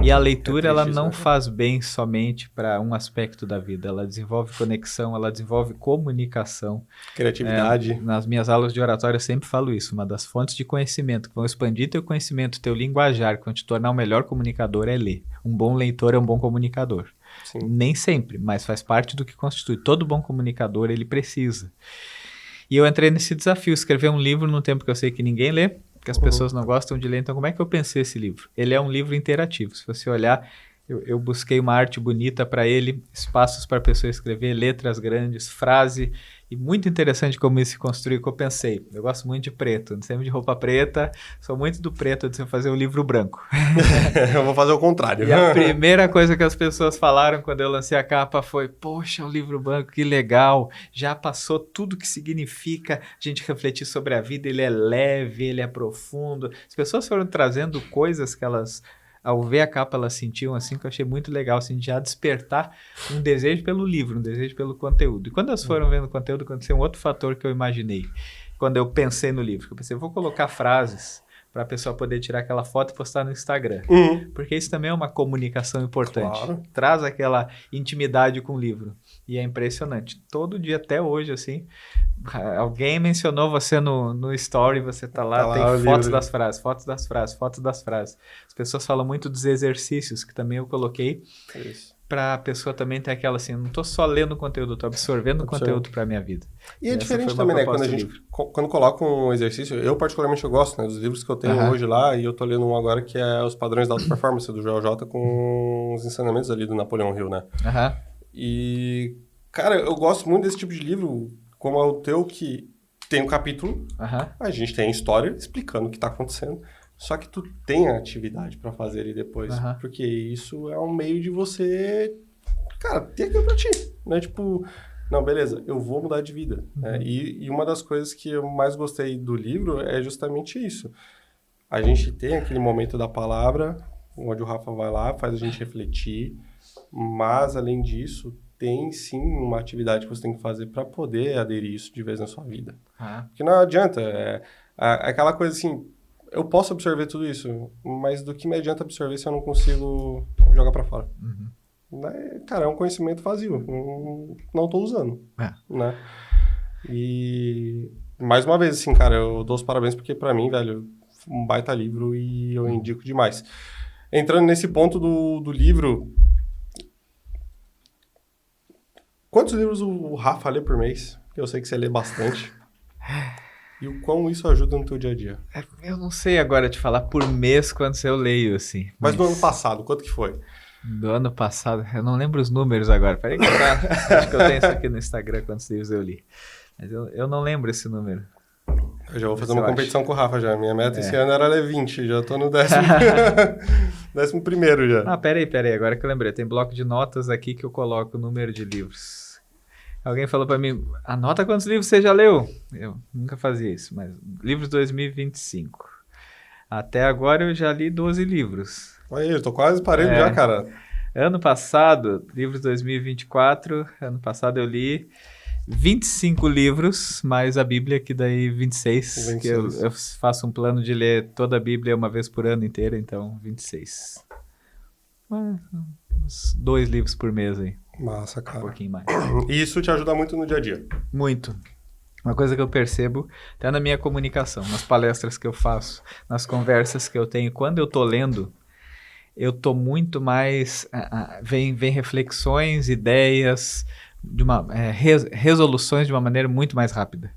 E a leitura, ela não faz bem somente para um aspecto da vida. Ela desenvolve conexão, ela desenvolve comunicação. Criatividade. Nas minhas aulas de oratória eu sempre falo isso. Uma das fontes de conhecimento que vão expandir teu conhecimento, teu linguajar, que vão te tornar um melhor comunicador é ler. Um bom leitor é um bom comunicador. Sim. Nem sempre, mas faz parte do que constitui. Todo bom comunicador, ele precisa. E eu entrei nesse desafio, escrever um livro num tempo que eu sei que ninguém lê, que as pessoas não gostam de ler. Então, como é que eu pensei esse livro? Ele é um livro interativo. Se você olhar, eu busquei uma arte bonita para ele, espaços para a pessoa escrever, letras grandes, frase. E muito interessante como isso se construiu, que eu pensei. Eu gosto muito de preto, sempre de roupa preta, sou muito do preto, de fazer um livro branco. Eu vou fazer o contrário. E a primeira coisa que as pessoas falaram quando eu lancei a capa foi: poxa, o livro branco, que legal, já passou tudo que significa a gente refletir sobre a vida, ele é leve, ele é profundo. As pessoas foram trazendo coisas que elas... Ao ver a capa, elas sentiam assim, que eu achei muito legal, assim, já despertar um desejo pelo livro, um desejo pelo conteúdo. E quando elas foram vendo o conteúdo, aconteceu um outro fator que eu imaginei. Quando eu pensei no livro, eu pensei, vou colocar frases para a pessoa poder tirar aquela foto e postar no Instagram. Porque isso também é uma comunicação importante. Claro. Traz aquela intimidade com o livro. E é impressionante. Todo dia, até hoje, assim, alguém mencionou você no story, você tá lá, tem fotos das frases, fotos das frases, fotos das frases. As pessoas falam muito dos exercícios, que também eu coloquei, para a pessoa também ter aquela assim, não tô só lendo conteúdo, tô absorvendo conteúdo para minha vida. E é diferente também, né? Quando coloca um exercício, eu particularmente eu gosto, né, dos livros que eu tenho hoje lá, e eu tô lendo um agora que é Os Padrões da Alta Performance, do Joel J, com os ensinamentos ali do Napoleão Hill, né? E, cara, eu gosto muito desse tipo de livro, como é o teu, que tem um capítulo, a gente tem a história explicando o que tá acontecendo, só que tu tem a atividade pra fazer ali depois, porque isso é um meio de você, cara, ter aquilo pra ti, né? Tipo, não, beleza, eu vou mudar de vida. Né? E uma das coisas que eu mais gostei do livro é justamente isso. A gente tem aquele momento da palavra, onde o Rafa vai lá, faz a gente refletir, mas, além disso, tem sim uma atividade que você tem que fazer para poder aderir isso de vez na sua vida. Porque não adianta, aquela coisa assim, eu posso absorver tudo isso, mas do que me adianta absorver se eu não consigo jogar para fora? Cara, é um conhecimento vazio, não tô usando, né? E, mais uma vez, assim, cara, eu dou os parabéns porque para mim, velho, um baita livro e eu indico demais. Entrando nesse ponto do livro, quantos livros o Rafa lê por mês? Eu sei que você lê bastante. E o quão isso ajuda no teu dia a dia? Eu não sei agora te falar por mês quantos eu leio, assim. Mas do ano passado, quanto que foi? Do ano passado, eu não lembro os números agora. Peraí que acho que eu tenho isso aqui no Instagram, quantos livros eu li. Mas eu não lembro esse número. Eu já vou fazer uma competição com o Rafa já. Minha meta esse ano era ler 20, já tô no 11º já. Peraí, agora que eu lembrei. Tem bloco de notas aqui que eu coloco o número de livros. Alguém falou pra mim, anota quantos livros você já leu. Eu nunca fazia isso, mas livros 2025. Até agora eu já li 12 livros. Olha aí, eu tô quase parando já, cara. Ano passado, livros 2024, ano passado eu li 25 livros, mais a Bíblia, que daí 26. Que eu faço um plano de ler toda a Bíblia uma vez por ano inteira, então 26. Uns 2 livros por mês aí. Massa, cara. Um pouquinho mais. E isso te ajuda muito no dia a dia? Muito. Uma coisa que eu percebo, até na minha comunicação, nas palestras que eu faço, nas conversas que eu tenho, quando eu tô lendo, eu tô muito mais... Vem reflexões, ideias, resoluções de uma maneira muito mais rápida.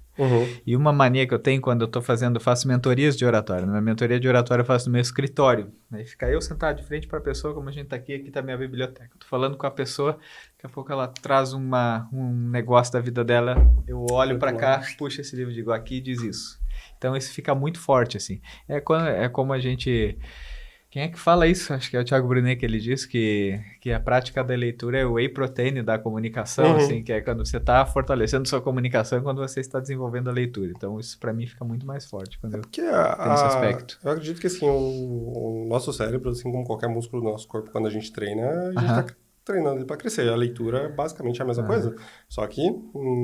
E uma mania que eu tenho quando eu faço mentorias de oratória. Na minha mentoria de oratória eu faço no meu escritório. Aí fica eu sentado de frente para a pessoa, como a gente está aqui tá a minha biblioteca. Eu tô falando com a pessoa, daqui a pouco ela traz um negócio da vida dela, eu olho para cá, puxo esse livro e digo, aqui diz isso. Então isso fica muito forte, assim. É como a gente... Quem é que fala isso? Acho que é o Thiago Brunet que ele diz que a prática da leitura é o whey protein da comunicação, assim, que é quando você está fortalecendo sua comunicação quando você está desenvolvendo a leitura. Então, isso para mim fica muito mais forte quando eu tenho esse aspecto. Eu acredito que assim, o nosso cérebro, assim como qualquer músculo do nosso corpo, quando a gente treina, a gente está treinando ele para crescer. A leitura é basicamente a mesma coisa, só que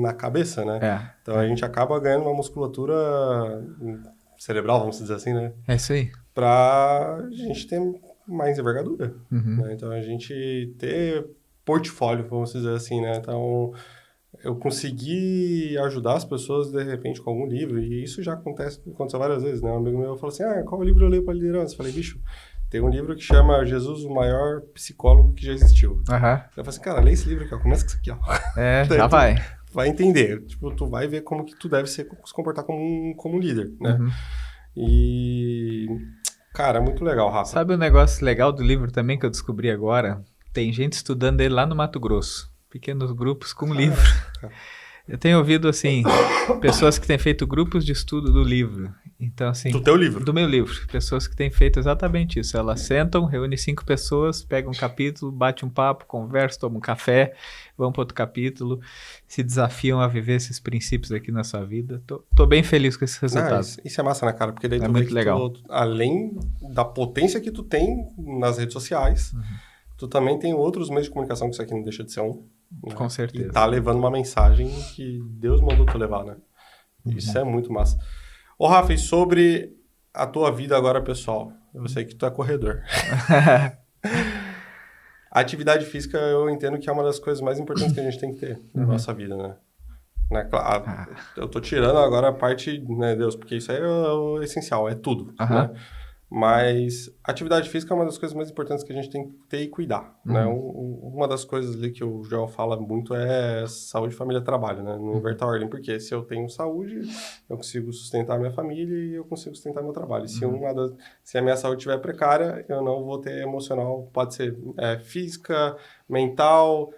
na cabeça, né? Então, a gente acaba ganhando uma musculatura cerebral, vamos dizer assim, né? É isso aí. Pra gente ter mais envergadura. Né? Então, a gente ter portfólio, vamos dizer assim, né? Então, eu consegui ajudar as pessoas, de repente, com algum livro, e isso já aconteceu várias vezes, né? Um amigo meu falou assim, qual livro eu leio para liderança? Eu falei, bicho, tem um livro que chama Jesus, o maior psicólogo que já existiu. Eu falei assim, cara, lê esse livro aqui, ó, começa com isso aqui, ó. Já vai. Vai entender, tipo, tu vai ver como que tu deve se comportar como um líder, né? E, cara, é muito legal, Rafa. Sabe um negócio legal do livro também que eu descobri agora? Tem gente estudando ele lá no Mato Grosso. Pequenos grupos com livro. Eu tenho ouvido, assim, pessoas que têm feito grupos de estudo do livro. Então, assim... Do teu livro? Do meu livro. Pessoas que têm feito exatamente isso. Elas sentam, reúnem 5 pessoas, pegam um capítulo, bate um papo, conversam, tomam um café, vão para outro capítulo, se desafiam a viver esses princípios aqui na sua vida. Tô bem feliz com esse resultado. Isso é massa, né, cara? Porque daí tu muito legal. Além da potência que tu tem nas redes sociais, tu também tem outros meios de comunicação, que isso aqui não deixa de ser um. Né? Com certeza. E tá levando uma mensagem que Deus mandou tu levar, né? Isso é muito massa. Ô, Rafa, e sobre a tua vida agora, pessoal? Eu sei que tu é corredor. A atividade física, eu entendo que é uma das coisas mais importantes que a gente tem que ter na nossa vida, né? Claro, eu tô tirando agora a parte, né, Deus, porque isso aí é o essencial, é tudo, né? Mas atividade física é uma das coisas mais importantes que a gente tem que ter e cuidar, né? Uma das coisas ali que o Joel fala muito é saúde, família, trabalho, né? Não inverter a ordem, porque se eu tenho saúde, eu consigo sustentar a minha família e eu consigo sustentar meu trabalho. Se a minha saúde estiver precária, eu não vou ter emocional, pode ser física, mental,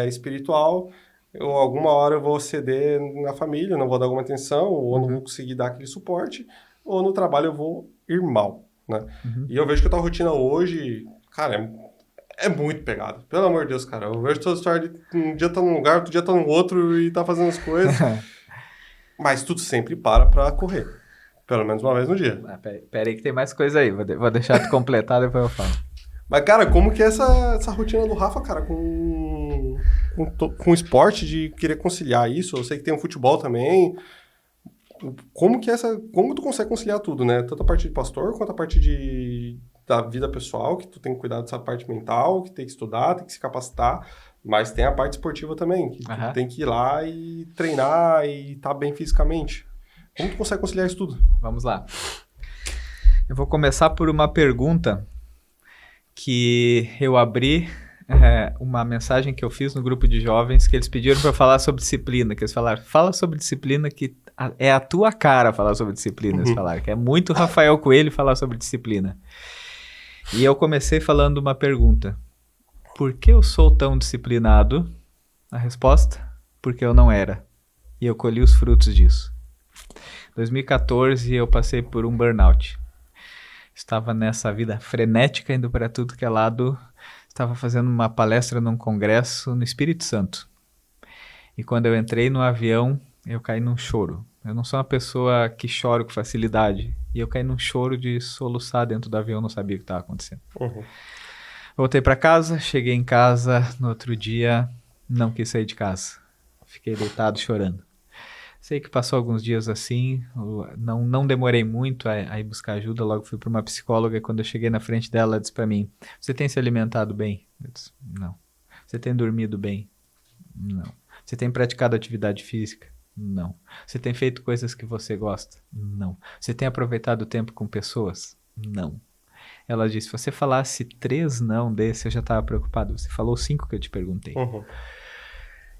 espiritual. Alguma hora eu vou ceder na família, não vou dar alguma atenção, ou não vou conseguir dar aquele suporte, ou no trabalho eu vou ir mal, né? E eu vejo que a tua rotina hoje, cara, é muito pegada. Pelo amor de Deus, cara. Eu vejo toda história de um dia tá num lugar, outro dia tá no outro e tá fazendo as coisas. Mas tudo sempre pra correr. Pelo menos uma vez no dia. Pera aí que tem mais coisa aí. Vou deixar tu completar, depois eu falo. Mas, cara, como que é essa rotina do Rafa, cara, com o esporte, de querer conciliar isso? Eu sei que tem o futebol também. Como tu consegue conciliar tudo, né? Tanto a parte de pastor, quanto a parte da vida pessoal, que tu tem que cuidar dessa parte mental, que tem que estudar, tem que se capacitar, mas tem a parte esportiva também, que tu tem que ir lá e treinar e estar bem fisicamente. Como tu consegue conciliar isso tudo? Vamos lá. Eu vou começar por uma pergunta que eu abri uma mensagem que eu fiz no grupo de jovens, que eles pediram para falar sobre disciplina, que eles falaram, fala sobre disciplina, que é a tua cara falar sobre disciplina, eles falaram, que é muito Rafael Coelho falar sobre disciplina. E eu comecei falando uma pergunta, por que eu sou tão disciplinado? A resposta, porque eu não era, e eu colhi os frutos disso. Em 2014 eu passei por um burnout. Estava nessa vida frenética, indo para tudo que é lado. Estava fazendo uma palestra num congresso no Espírito Santo. E quando eu entrei no avião, eu caí num choro. Eu não sou uma pessoa que chora com facilidade. E eu caí num choro de soluçar dentro do avião, não sabia o que estava acontecendo. Voltei para casa, cheguei em casa, no outro dia, não quis sair de casa. Fiquei deitado chorando. Sei que passou alguns dias assim, não demorei muito a ir buscar ajuda, logo fui para uma psicóloga e quando eu cheguei na frente dela, ela disse para mim, você tem se alimentado bem? Eu disse, não. Você tem dormido bem? Não. Você tem praticado atividade física? Não. Você tem feito coisas que você gosta? Não. Você tem aproveitado o tempo com pessoas? Não. Ela disse, se você falasse 3 não desse, eu já estava preocupado. Você falou 5 que eu te perguntei.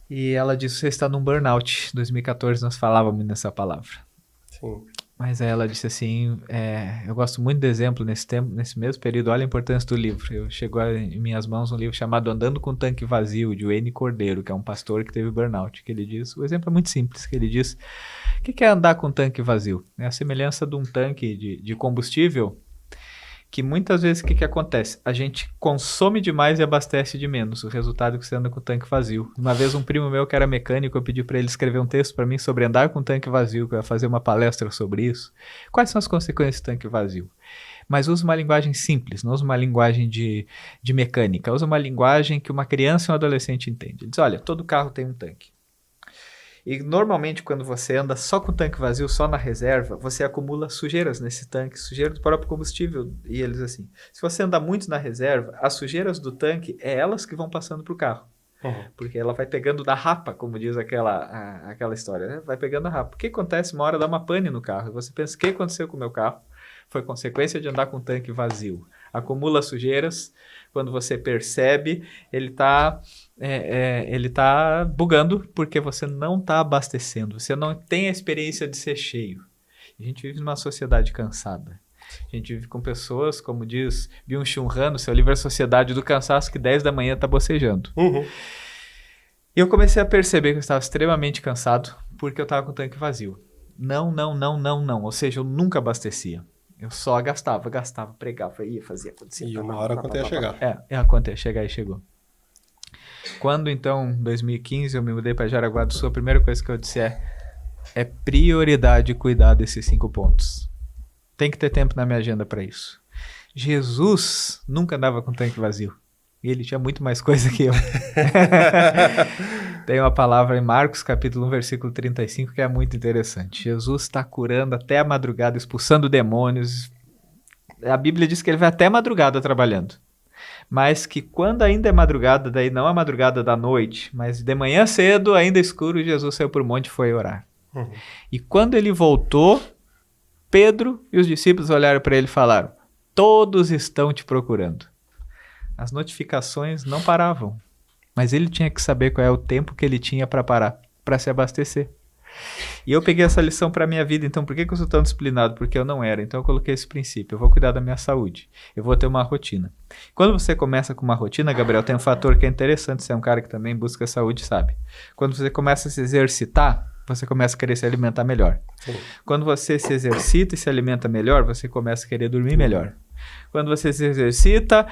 E ela disse, você está num burnout. Em 2014 nós falávamos nessa palavra. Sim. Mas aí ela disse assim, eu gosto muito do exemplo nesse mesmo período, olha a importância do livro. Chegou em minhas mãos um livro chamado Andando com o Tanque Vazio, de Wayne Cordeiro, que é um pastor que teve burnout. Que ele diz, o exemplo é muito simples, que ele diz, o que é andar com um tanque vazio? É a semelhança de um tanque de combustível, que muitas vezes o que acontece? A gente consome demais e abastece de menos. O resultado é que você anda com o tanque vazio. Uma vez um primo meu que era mecânico, eu pedi para ele escrever um texto para mim sobre andar com o tanque vazio, que eu ia fazer uma palestra sobre isso. Quais são as consequências do tanque vazio? Mas usa uma linguagem simples, não usa uma linguagem de mecânica. Usa uma linguagem que uma criança e um adolescente entendem. Ele diz, olha, todo carro tem um tanque. E normalmente quando você anda só com o tanque vazio, só na reserva, você acumula sujeiras nesse tanque, sujeira do próprio combustível. E eles assim, se você anda muito na reserva, as sujeiras do tanque é elas que vão passando pro carro. Porque ela vai pegando da rapa, como diz aquela história, né? Vai pegando a rapa. O que acontece? Uma hora dá uma pane no carro. Você pensa, o que aconteceu com o meu carro? Foi consequência de andar com o tanque vazio. Acumula sujeiras. Quando você percebe, ele tá bugando porque você não está abastecendo. Você não tem a experiência de ser cheio. A gente vive numa sociedade cansada. A gente vive com pessoas, como diz Byung-Chul Han, no seu livro A Sociedade do Cansaço, que 10 da manhã está bocejando. E eu comecei a perceber que eu estava extremamente cansado porque eu estava com o tanque vazio. Não. Ou seja, eu nunca abastecia. Eu só gastava, pregava, ia, fazia, acontecia. E uma hora a conta ia chegar. A conta ia chegar e chegou. Quando, então, em 2015, eu me mudei para Jaraguá do Sul, a primeira coisa que eu disse é prioridade cuidar desses 5 pontos. Tem que ter tempo na minha agenda para isso. Jesus nunca andava com tanque vazio. E ele tinha muito mais coisa que eu. Tem uma palavra em Marcos, capítulo 1, versículo 35, que é muito interessante. Jesus está curando até a madrugada, expulsando demônios. A Bíblia diz que ele vai até a madrugada trabalhando. Mas que quando ainda é madrugada, daí não a madrugada da noite, mas de manhã cedo, ainda escuro, Jesus saiu por um monte e foi orar. E quando ele voltou, Pedro e os discípulos olharam para ele e falaram: todos estão te procurando. As notificações não paravam, mas ele tinha que saber qual é o tempo que ele tinha para parar, para se abastecer. E eu peguei essa lição para a minha vida. Então, por que eu sou tão disciplinado? Porque eu não era. Então, eu coloquei esse princípio. Eu vou cuidar da minha saúde. Eu vou ter uma rotina. Quando você começa com uma rotina, Gabriel, tem um fator que é interessante. Você é um cara que também busca saúde, sabe? Quando você começa a se exercitar, você começa a querer se alimentar melhor. Sim. Quando você se exercita e se alimenta melhor, você começa a querer dormir melhor. Quando você se exercita,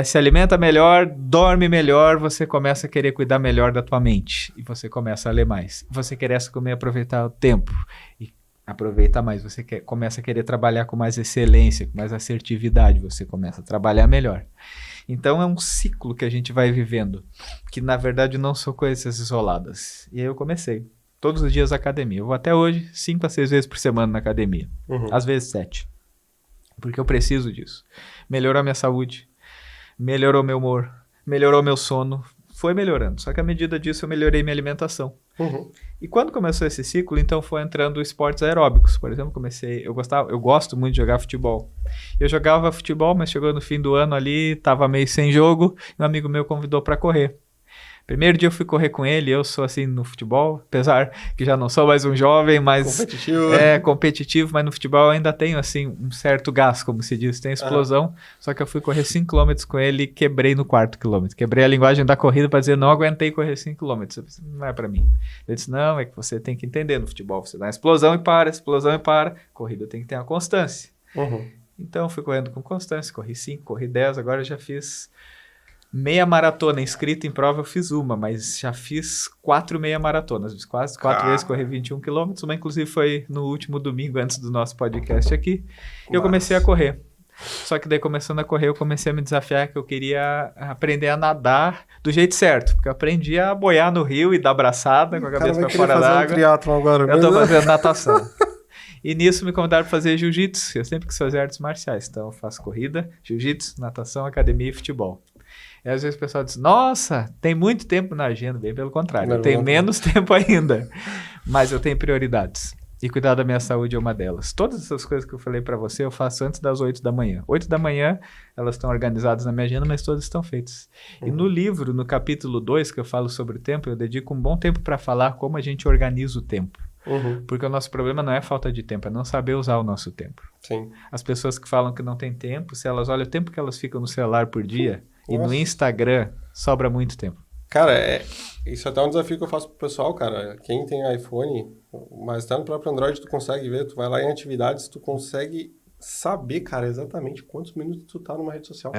se alimenta melhor, dorme melhor, você começa a querer cuidar melhor da tua mente. E você começa a ler mais. Você começa a aproveitar o tempo. E aproveita mais. Você começa a querer trabalhar com mais excelência, com mais assertividade. Você começa a trabalhar melhor. Então é um ciclo que a gente vai vivendo, que na verdade não são coisas isoladas. E aí eu comecei. Todos os dias academia. Eu vou até hoje 5 a 6 vezes por semana na academia. Às vezes 7. Porque eu preciso disso. Melhorou a minha saúde. Melhorou meu humor. Melhorou meu sono. Foi melhorando. Só que à medida disso eu melhorei minha alimentação. E quando começou esse ciclo, então foi entrando esportes aeróbicos. Por exemplo, eu gosto muito de jogar futebol. Eu jogava futebol, mas chegou no fim do ano ali, tava meio sem jogo, e um amigo meu convidou para correr. Primeiro dia eu fui correr com ele, eu sou assim no futebol, apesar que já não sou mais um jovem, mas competitivo, mas no futebol eu ainda tenho assim um certo gás, como se diz, tem explosão, só que eu fui correr 5 km com ele e quebrei no 4º quilômetro, quebrei a linguagem da corrida para dizer, não aguentei correr 5 km, não é para mim. Ele disse, não, é que você tem que entender no futebol, você dá uma explosão e para, corrida tem que ter uma constância. Então eu fui correndo com constância, corri 5, corri 10, agora eu já fiz meia maratona, inscrito em prova eu fiz uma, mas já fiz 4 meia maratonas, quase 4 vezes corri 21 quilômetros, uma inclusive foi no último domingo antes do nosso podcast aqui, e eu comecei a correr. Só que daí começando a correr eu comecei a me desafiar que eu queria aprender a nadar do jeito certo, porque eu aprendi a boiar no rio e dar braçada com a cabeça para fora d'água. Eu tô fazendo natação. E nisso me convidaram para fazer jiu-jitsu, eu sempre quis fazer artes marciais, então eu faço corrida, jiu-jitsu, natação, academia e futebol. E às vezes o pessoal diz, nossa, tem muito tempo na agenda, bem pelo contrário, eu tenho menos tempo ainda, mas eu tenho prioridades. E cuidar da minha saúde é uma delas. Todas essas coisas que eu falei para você, eu faço antes das 8 da manhã. 8 da manhã, elas estão organizadas na minha agenda, mas todas estão feitas. E no livro, no capítulo 2, que eu falo sobre o tempo, eu dedico um bom tempo para falar como a gente organiza o tempo. Porque o nosso problema não é falta de tempo, é não saber usar o nosso tempo. Sim. As pessoas que falam que não tem tempo, se elas olham o tempo que elas ficam no celular por dia, e no Instagram, sobra muito tempo. Cara, isso é até um desafio que eu faço pro pessoal, cara. Quem tem iPhone, mas até no próprio Android tu consegue ver, tu vai lá em atividades, tu consegue saber, cara, exatamente quantos minutos tu tá numa rede social.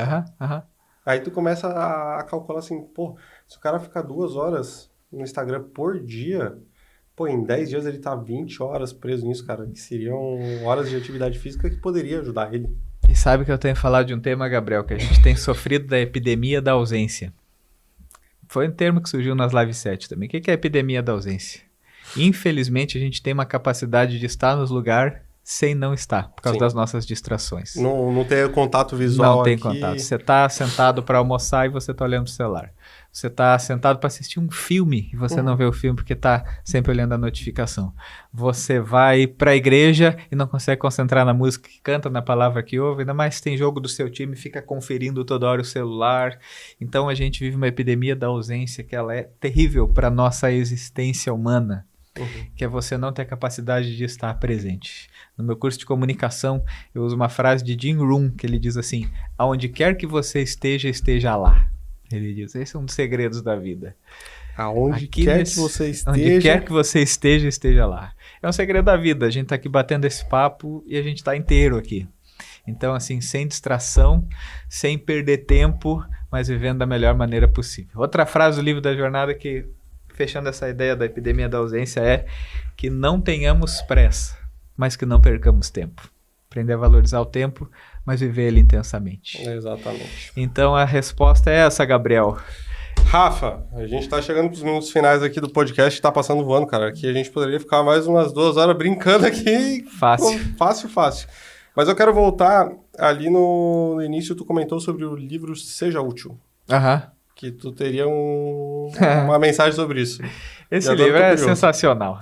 Aí tu começa a calcular assim, pô, se o cara ficar 2 horas no Instagram por dia, pô, em 10 dias ele tá 20 horas preso nisso, cara, que seriam horas de atividade física que poderia ajudar ele. E sabe que eu tenho falado de um tema, Gabriel, que a gente tem sofrido da epidemia da ausência. Foi um termo que surgiu nas Live 7 também. O que é a epidemia da ausência? Infelizmente, a gente tem uma capacidade de estar nos lugares sem não estar, por causa das nossas distrações. Não tem contato visual. Não tem aqui. contato. Você está sentado para almoçar e você está olhando o celular. Você está sentado para assistir um filme e você não vê o filme porque está sempre olhando a notificação. Você vai para a igreja e não consegue concentrar na música que canta, na palavra que ouve, ainda mais tem jogo do seu time, fica conferindo toda hora o celular. Então a gente vive uma epidemia da ausência que ela é terrível para a nossa existência humana. Que é você não ter a capacidade de estar presente. No meu curso de comunicação, eu uso uma frase de Jim Rohn, que ele diz assim: aonde quer que você esteja, esteja lá. Ele diz, esse é um dos segredos da vida. Aonde quer que você esteja... Onde quer que você esteja, esteja lá. É um segredo da vida, a gente tá aqui batendo esse papo e a gente tá inteiro aqui. Então, assim, sem distração, sem perder tempo, mas vivendo da melhor maneira possível. Outra frase do livro da jornada que... fechando essa ideia da epidemia da ausência, é que não tenhamos pressa, mas que não percamos tempo. Aprender a valorizar o tempo, mas viver ele intensamente. Exatamente. Então a resposta é essa, Gabriel. Rafa, a gente tá chegando pros minutos finais aqui do podcast, tá passando voando, cara. Aqui a gente poderia ficar mais umas 2 horas brincando aqui. Fácil. Fácil. Mas eu quero voltar ali no início, tu comentou sobre o livro Seja Útil. Que tu teria uma mensagem sobre isso. Esse livro é sensacional.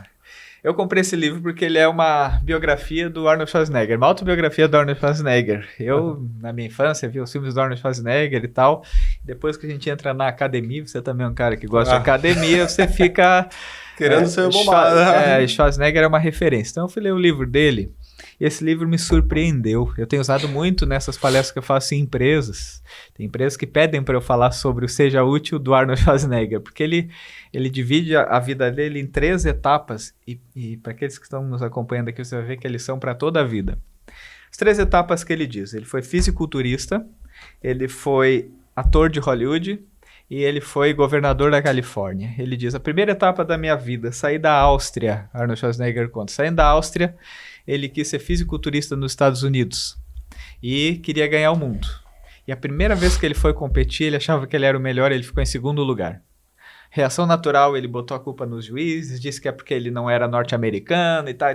Eu comprei esse livro porque ele é uma biografia do Arnold Schwarzenegger, uma autobiografia do Arnold Schwarzenegger. Eu, na minha infância, vi os filmes do Arnold Schwarzenegger e tal. Depois que a gente entra na academia, você também é um cara que gosta de academia, você fica... querendo ser bombado. Schwarzenegger é uma referência. Então eu fui ler o livro dele. E esse livro me surpreendeu. Eu tenho usado muito nessas palestras que eu faço em empresas. Tem empresas que pedem para eu falar sobre o Seja Útil do Arnold Schwarzenegger, porque ele divide a vida dele em 3 etapas, e para aqueles que estão nos acompanhando aqui, você vai ver que eles são para toda a vida. As 3 etapas que ele diz: ele foi fisiculturista, ele foi ator de Hollywood e ele foi governador da Califórnia. Ele diz, a primeira etapa da minha vida, saí da Áustria, Arnold Schwarzenegger conta, saindo da Áustria, ele quis ser fisiculturista nos Estados Unidos e queria ganhar o mundo. E a primeira vez que ele foi competir, ele achava que ele era o melhor, ele ficou em 2º lugar. Reação natural, ele botou a culpa nos juízes, disse que é porque ele não era norte-americano e tal,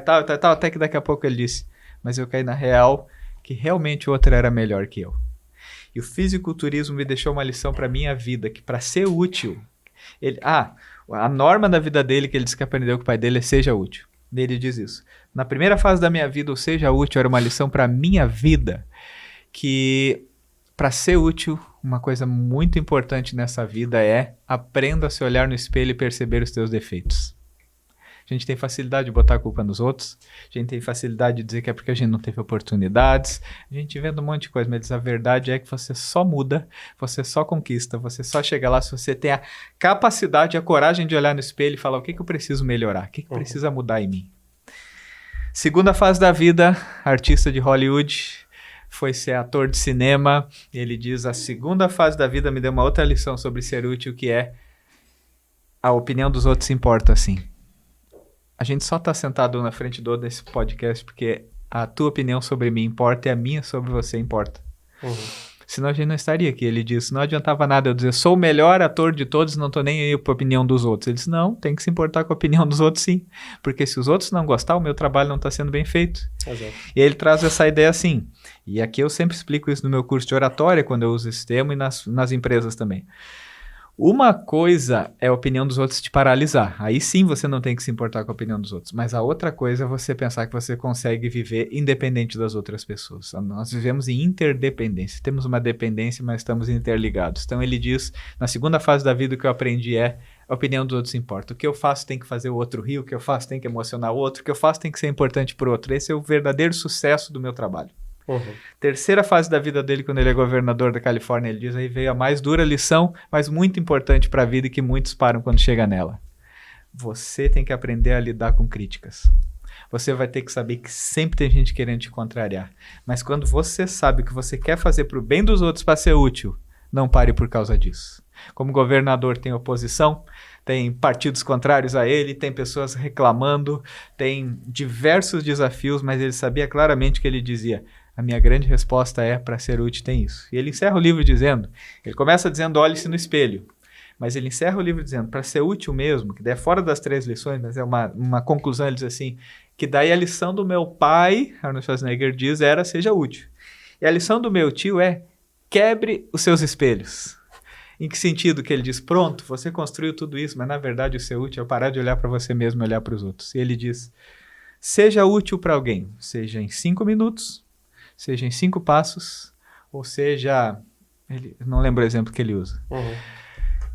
até que daqui a pouco ele disse, mas eu caí na real que realmente o outro era melhor que eu. E o fisiculturismo me deixou uma lição para minha vida, que para ser útil, a norma da vida dele, que ele disse que aprendeu com o pai dele, é seja útil. Ele diz isso. Na primeira fase da minha vida, o seja útil era uma lição para minha vida, que para ser útil, uma coisa muito importante nessa vida é aprenda a se olhar no espelho e perceber os teus defeitos. A gente tem facilidade de botar a culpa nos outros, a gente tem facilidade de dizer que é porque a gente não teve oportunidades, a gente vê um monte de coisa, mas a verdade é que você só muda, você só conquista, você só chega lá se você tem a capacidade e a coragem de olhar no espelho e falar o que eu preciso melhorar, o que precisa mudar em mim. Segunda fase da vida, artista de Hollywood, foi ser ator de cinema. Ele diz, a segunda fase da vida me deu uma outra lição sobre ser útil, que é a opinião dos outros importa sim. A gente só está sentado na frente desse podcast porque a tua opinião sobre mim importa e a minha sobre você importa. Senão a gente não estaria aqui. Ele disse, não adiantava nada eu dizer, sou o melhor ator de todos, não estou nem aí para a opinião dos outros. Ele disse, não, tem que se importar com a opinião dos outros sim. Porque se os outros não gostar, o meu trabalho não está sendo bem feito. Exato. E ele traz essa ideia assim. E aqui eu sempre explico isso no meu curso de oratória, quando eu uso esse termo, e nas empresas também. Uma coisa é a opinião dos outros te paralisar. Aí sim você não tem que se importar com a opinião dos outros. Mas a outra coisa é você pensar que você consegue viver independente das outras pessoas. Nós vivemos em interdependência. Temos uma dependência, mas estamos interligados. Então ele diz, na segunda fase da vida, o que eu aprendi é a opinião dos outros importa. O que eu faço tem que fazer o outro rir, o que eu faço tem que emocionar o outro, o que eu faço tem que ser importante para o outro. Esse é o verdadeiro sucesso do meu trabalho. Terceira fase da vida dele, quando ele é governador da Califórnia, ele diz, aí veio a mais dura lição, mas muito importante para a vida e que muitos param quando chega nela. Você tem que aprender a lidar com críticas. Você vai ter que saber que sempre tem gente querendo te contrariar. Mas quando você sabe o que você quer fazer para o bem dos outros para ser útil, não pare por causa disso. Como governador tem oposição, tem partidos contrários a ele, tem pessoas reclamando, tem diversos desafios, mas ele sabia claramente que ele dizia, a minha grande resposta é, para ser útil tem isso. E ele encerra o livro dizendo, ele começa dizendo, olhe-se no espelho. Mas ele encerra o livro dizendo, para ser útil mesmo, que daí é fora das 3 lições, mas é uma conclusão, ele diz assim, que daí a lição do meu pai, Arnold Schwarzenegger diz, era seja útil. E a lição do meu tio é quebre os seus espelhos. Em que sentido? Que ele diz, pronto, você construiu tudo isso, mas na verdade o ser útil é parar de olhar para você mesmo e olhar para os outros. E ele diz, seja útil para alguém, seja em 5 minutos, seja em 5 passos, ou seja... não lembro o exemplo que ele usa.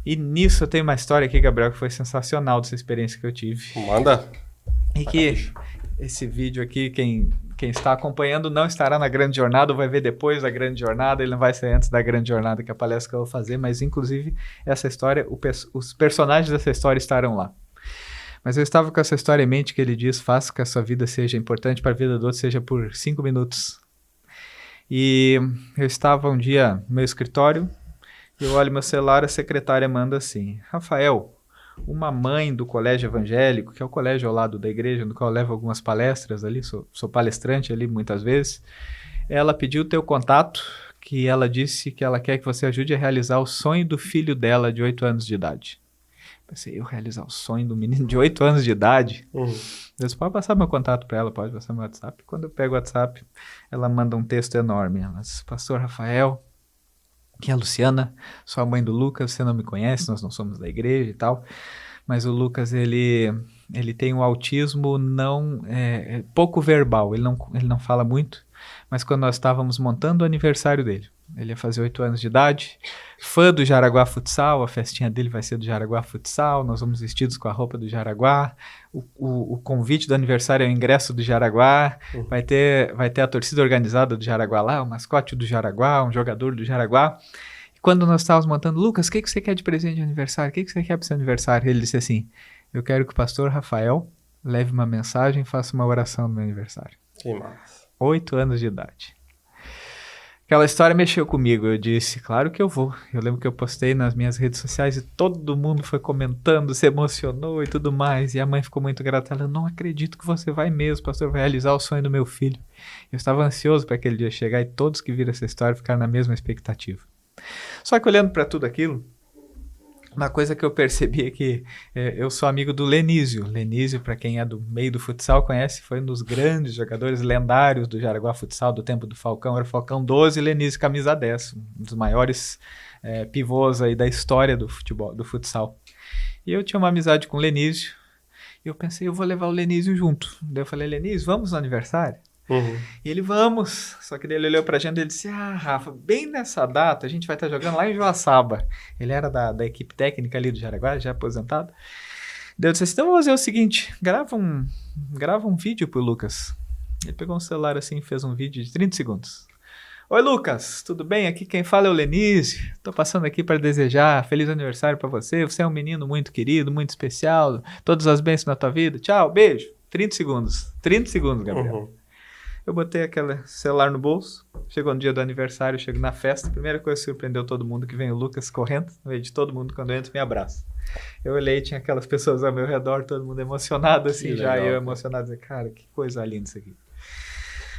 E nisso eu tenho uma história aqui, Gabriel, que foi sensacional dessa experiência que eu tive. Manda! E que esse vídeo aqui, quem está acompanhando não estará na grande jornada, ou vai ver depois da grande jornada, ele não vai ser antes da grande jornada, que é a palestra que eu vou fazer, mas inclusive essa história, os personagens dessa história estarão lá. Mas eu estava com essa história em mente que ele diz, faça que a sua vida seja importante para a vida do outro, seja por 5 minutos. E eu estava um dia no meu escritório, eu olho meu celular, a secretária manda assim, Rafael, uma mãe do colégio evangélico, que é o colégio ao lado da igreja, no qual eu levo algumas palestras ali, sou palestrante ali muitas vezes, ela pediu o teu contato, que ela disse que ela quer que você ajude a realizar o sonho do filho dela de 8 anos de idade. Pensei, eu realizar o sonho do menino de 8 anos de idade? Deus, pode passar meu contato para ela, pode passar meu WhatsApp. Quando eu pego o WhatsApp, ela manda um texto enorme. Ela diz, pastor Rafael, que é a Luciana, sou a mãe do Lucas, você não me conhece, nós não somos da igreja e tal, mas o Lucas, ele tem um autismo pouco verbal, ele não fala muito, mas quando nós estávamos montando o aniversário dele, ele ia fazer 8 anos de idade, fã do Jaraguá Futsal, a festinha dele vai ser do Jaraguá Futsal, nós vamos vestidos com a roupa do Jaraguá, o convite do aniversário é o ingresso do Jaraguá, vai ter a torcida organizada do Jaraguá lá, o mascote do Jaraguá, um jogador do Jaraguá. E quando nós estávamos montando, Lucas, o que você quer de presente de aniversário? O que você quer para o seu aniversário? Ele disse assim, eu quero que o pastor Rafael leve uma mensagem e faça uma oração no meu aniversário. Que massa. 8 anos de idade. Aquela história mexeu comigo, eu disse, claro que eu vou. Eu lembro que eu postei nas minhas redes sociais e todo mundo foi comentando, se emocionou e tudo mais. E a mãe ficou muito grata, ela, não acredito que você vai mesmo, pastor, vai realizar o sonho do meu filho. Eu estava ansioso para aquele dia chegar e todos que viram essa história ficaram na mesma expectativa. Só que olhando para tudo aquilo, uma coisa que eu percebi é que eu sou amigo do Lenísio. Lenísio, para quem é do meio do futsal, conhece, foi um dos grandes jogadores lendários do Jaraguá Futsal, do tempo do Falcão. Era o Falcão 12 e Lenísio camisa 10, um dos maiores pivôs aí da história do futebol, do futsal. E eu tinha uma amizade com o Lenísio, e eu pensei, eu vou levar o Lenísio junto. Daí eu falei, Lenísio, vamos no aniversário? E ele, vamos. Só que daí ele olhou pra gente e ele disse, Rafa, bem nessa data a gente vai estar jogando lá em Joaçaba. Ele era da equipe técnica ali do Jaraguá, já aposentado. Daí eu disse assim, então vamos fazer o seguinte, grava um vídeo pro Lucas. Ele pegou um celular assim e fez um vídeo de 30 segundos. Oi Lucas, tudo bem? Aqui quem fala é o Lenísio. Tô passando aqui para desejar feliz aniversário para você. Você é um menino muito querido, muito especial. Todas as bênçãos na tua vida. Tchau, beijo. 30 segundos. 30 segundos, Gabriel. Eu botei aquele celular no bolso, chegou no dia do aniversário, chego na festa, a primeira coisa que surpreendeu todo mundo, que vem o Lucas correndo, no meio de todo mundo, quando eu entro, me abraça. Eu olhei, tinha aquelas pessoas ao meu redor, todo mundo emocionado, assim, já eu emocionado, dizer, cara, que coisa linda isso aqui.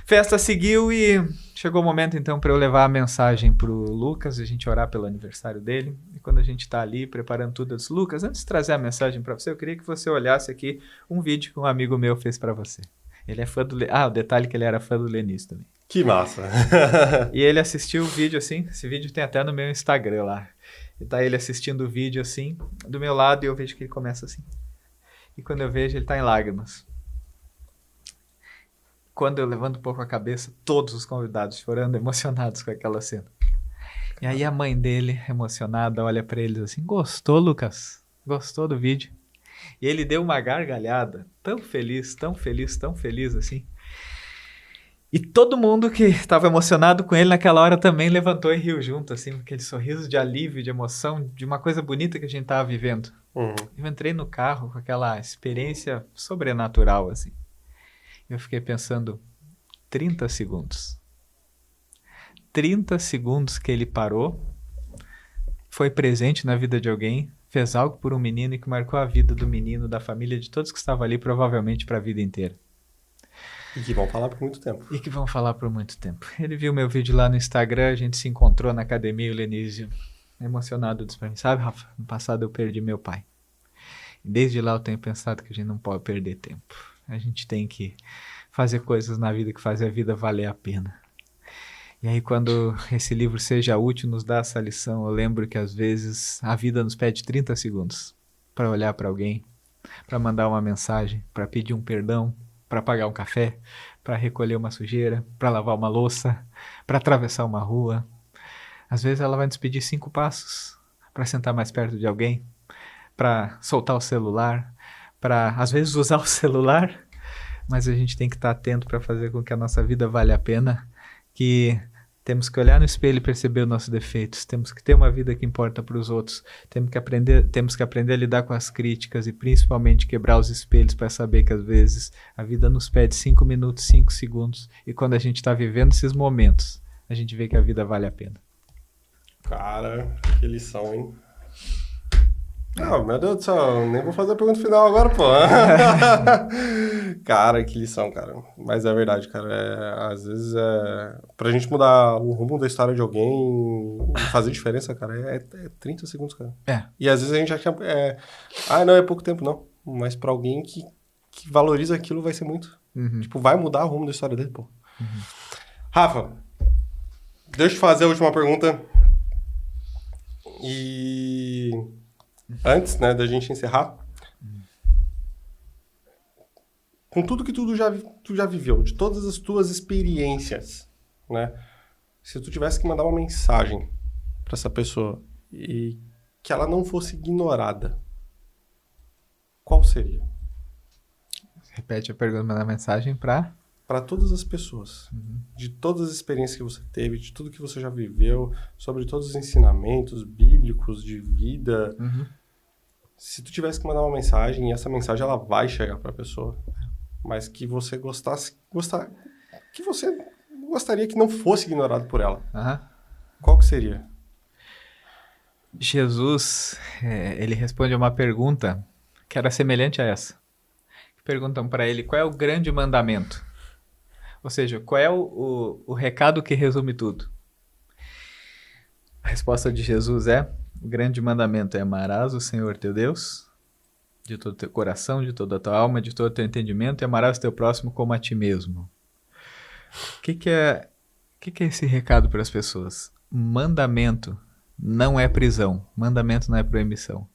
Festa seguiu e chegou o momento, então, para eu levar a mensagem pro Lucas, a gente orar pelo aniversário dele, e quando a gente tá ali, preparando tudo, eu disse, Lucas, antes de trazer a mensagem para você, eu queria que você olhasse aqui um vídeo que um amigo meu fez para você. Ele é fã do... o detalhe é que ele era fã do Lenísio também. Que massa! E ele assistiu o vídeo assim, esse vídeo tem até no meu Instagram lá. E tá ele assistindo o vídeo assim, do meu lado, e eu vejo que ele começa assim. E quando eu vejo, ele tá em lágrimas. Quando eu levanto um pouco a cabeça, todos os convidados chorando, emocionados com aquela cena. E aí a mãe dele, emocionada, olha pra eles assim, gostou, Lucas? Gostou do vídeo? E ele deu uma gargalhada, tão feliz assim. E todo mundo que estava emocionado com ele naquela hora também levantou e riu junto, assim, com aquele sorriso de alívio, de emoção, de uma coisa bonita que a gente estava vivendo. Eu entrei no carro com aquela experiência sobrenatural, assim. Eu fiquei pensando, 30 segundos. 30 segundos que ele parou, foi presente na vida de alguém, fez algo por um menino e que marcou a vida do menino, da família, de todos que estavam ali, provavelmente para a vida inteira. E que vão falar por muito tempo. Ele viu meu vídeo lá no Instagram, a gente se encontrou na academia, o Lenísio. emocionado, disse pra mim, sabe, Rafa, no passado eu perdi meu pai. E desde lá eu tenho pensado que a gente não pode perder tempo. A gente tem que fazer coisas na vida que fazem a vida valer a pena. E aí quando esse livro Seja Útil nos dá essa lição, eu lembro que às vezes a vida nos pede 30 segundos para olhar para alguém, para mandar uma mensagem, para pedir um perdão, para pagar um café, para recolher uma sujeira, para lavar uma louça, para atravessar uma rua. Às vezes ela vai nos pedir 5 passos para sentar mais perto de alguém, para soltar o celular, para às vezes usar o celular, mas a gente tem que estar atento para fazer com que a nossa vida valha a pena, que temos que olhar no espelho e perceber os nossos defeitos, temos que ter uma vida que importa para os outros, temos que aprender a lidar com as críticas e principalmente quebrar os espelhos para saber que às vezes a vida nos pede 5 minutos, 5 segundos e quando a gente está vivendo esses momentos, a gente vê que a vida vale a pena. Cara, que lição, hein? Não, meu Deus do céu, nem vou fazer a pergunta final agora, pô. Cara, que lição, cara. Mas é verdade, cara. Às vezes, pra gente mudar o rumo da história de alguém e fazer diferença, cara, é 30 segundos, cara. E às vezes a gente acha não, é pouco tempo, não. Mas pra alguém que valoriza aquilo vai ser muito. Tipo, vai mudar o rumo da história dele, pô. Rafa, deixa eu te fazer a última pergunta. E... antes, né, da gente encerrar, com tudo que tu já viveu, de todas as tuas experiências, né, se tu tivesse que mandar uma mensagem para essa pessoa e que ela não fosse ignorada, qual seria? Repete a pergunta, mandar mensagem para todas as pessoas, de todas as experiências que você teve, de tudo que você já viveu, sobre todos os ensinamentos bíblicos de vida. Se tu tivesse que mandar uma mensagem, e essa mensagem ela vai chegar para a pessoa, mas que você que você gostaria que não fosse ignorado por ela, qual que seria? Jesus, ele responde a uma pergunta que era semelhante a essa. Perguntam para ele qual é o grande mandamento. Ou seja, qual é o recado que resume tudo? A resposta de Jesus o grande mandamento é amarás o Senhor teu Deus de todo o teu coração, de toda a tua alma, de todo o teu entendimento e amarás o teu próximo como a ti mesmo. O que é esse recado para as pessoas? Mandamento não é prisão, mandamento não é proibição,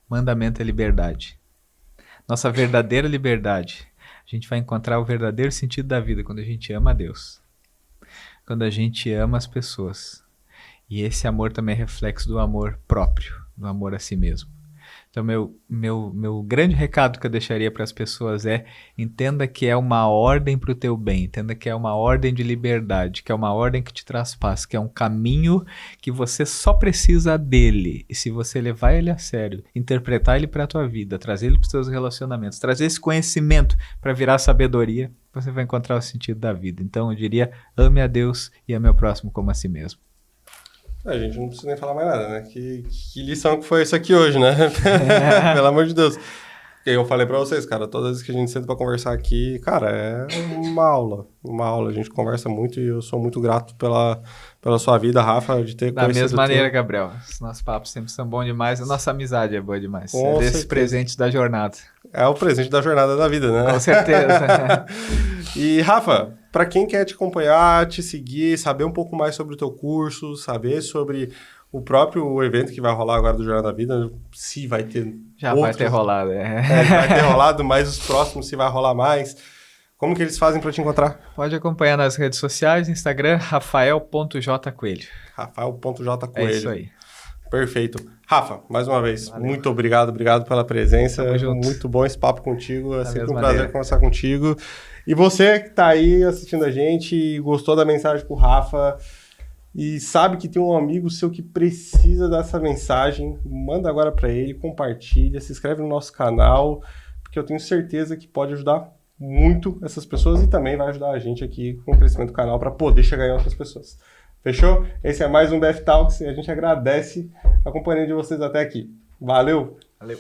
mandamento é liberdade. Nossa verdadeira liberdade. A gente vai encontrar o verdadeiro sentido da vida quando a gente ama a Deus, quando a gente ama as pessoas. E esse amor também é reflexo do amor próprio, do amor a si mesmo. Então, meu grande recado que eu deixaria para as pessoas entenda que é uma ordem para o teu bem, entenda que é uma ordem de liberdade, que é uma ordem que te traz paz, que é um caminho que você só precisa dele. E se você levar ele a sério, interpretar ele para a tua vida, trazer ele para os teus relacionamentos, trazer esse conhecimento para virar sabedoria, você vai encontrar o sentido da vida. Então, eu diria, ame a Deus e ame ao próximo como a si mesmo. A gente não precisa nem falar mais nada, né? Que lição que foi isso aqui hoje, né? Pelo amor de Deus. Eu falei pra vocês, cara, todas as vezes que a gente senta pra conversar aqui, cara, é uma aula. A gente conversa muito e eu sou muito grato pela sua vida, Rafa, de ter conhecido. Da mesma maneira, Gabriel. Os nossos papos sempre são bons demais, a nossa amizade é boa demais. Com desses presentes da jornada. É o presente da jornada da vida, né? Com certeza. E, Rafa, para quem quer te acompanhar, te seguir, saber um pouco mais sobre o teu curso, saber sobre o próprio evento que vai rolar agora do Jornada da Vida, se vai ter vai ter rolado. Vai ter rolado, mas os próximos se vai rolar mais. Como que eles fazem para te encontrar? Pode acompanhar nas redes sociais, Instagram, rafael.jcoelho. Rafael.jcoelho. É isso aí. Perfeito. Rafa, mais uma vez, muito obrigado pela presença. Muito bom esse papo contigo, é sempre um prazer conversar contigo. E você que está aí assistindo a gente e gostou da mensagem com o Rafa e sabe que tem um amigo seu que precisa dessa mensagem, manda agora para ele, compartilha, se inscreve no nosso canal, porque eu tenho certeza que pode ajudar muito essas pessoas e também vai ajudar a gente aqui com o crescimento do canal para poder chegar em outras pessoas. Fechou? Esse é mais um BF Talks e a gente agradece a companhia de vocês até aqui. Valeu! Valeu!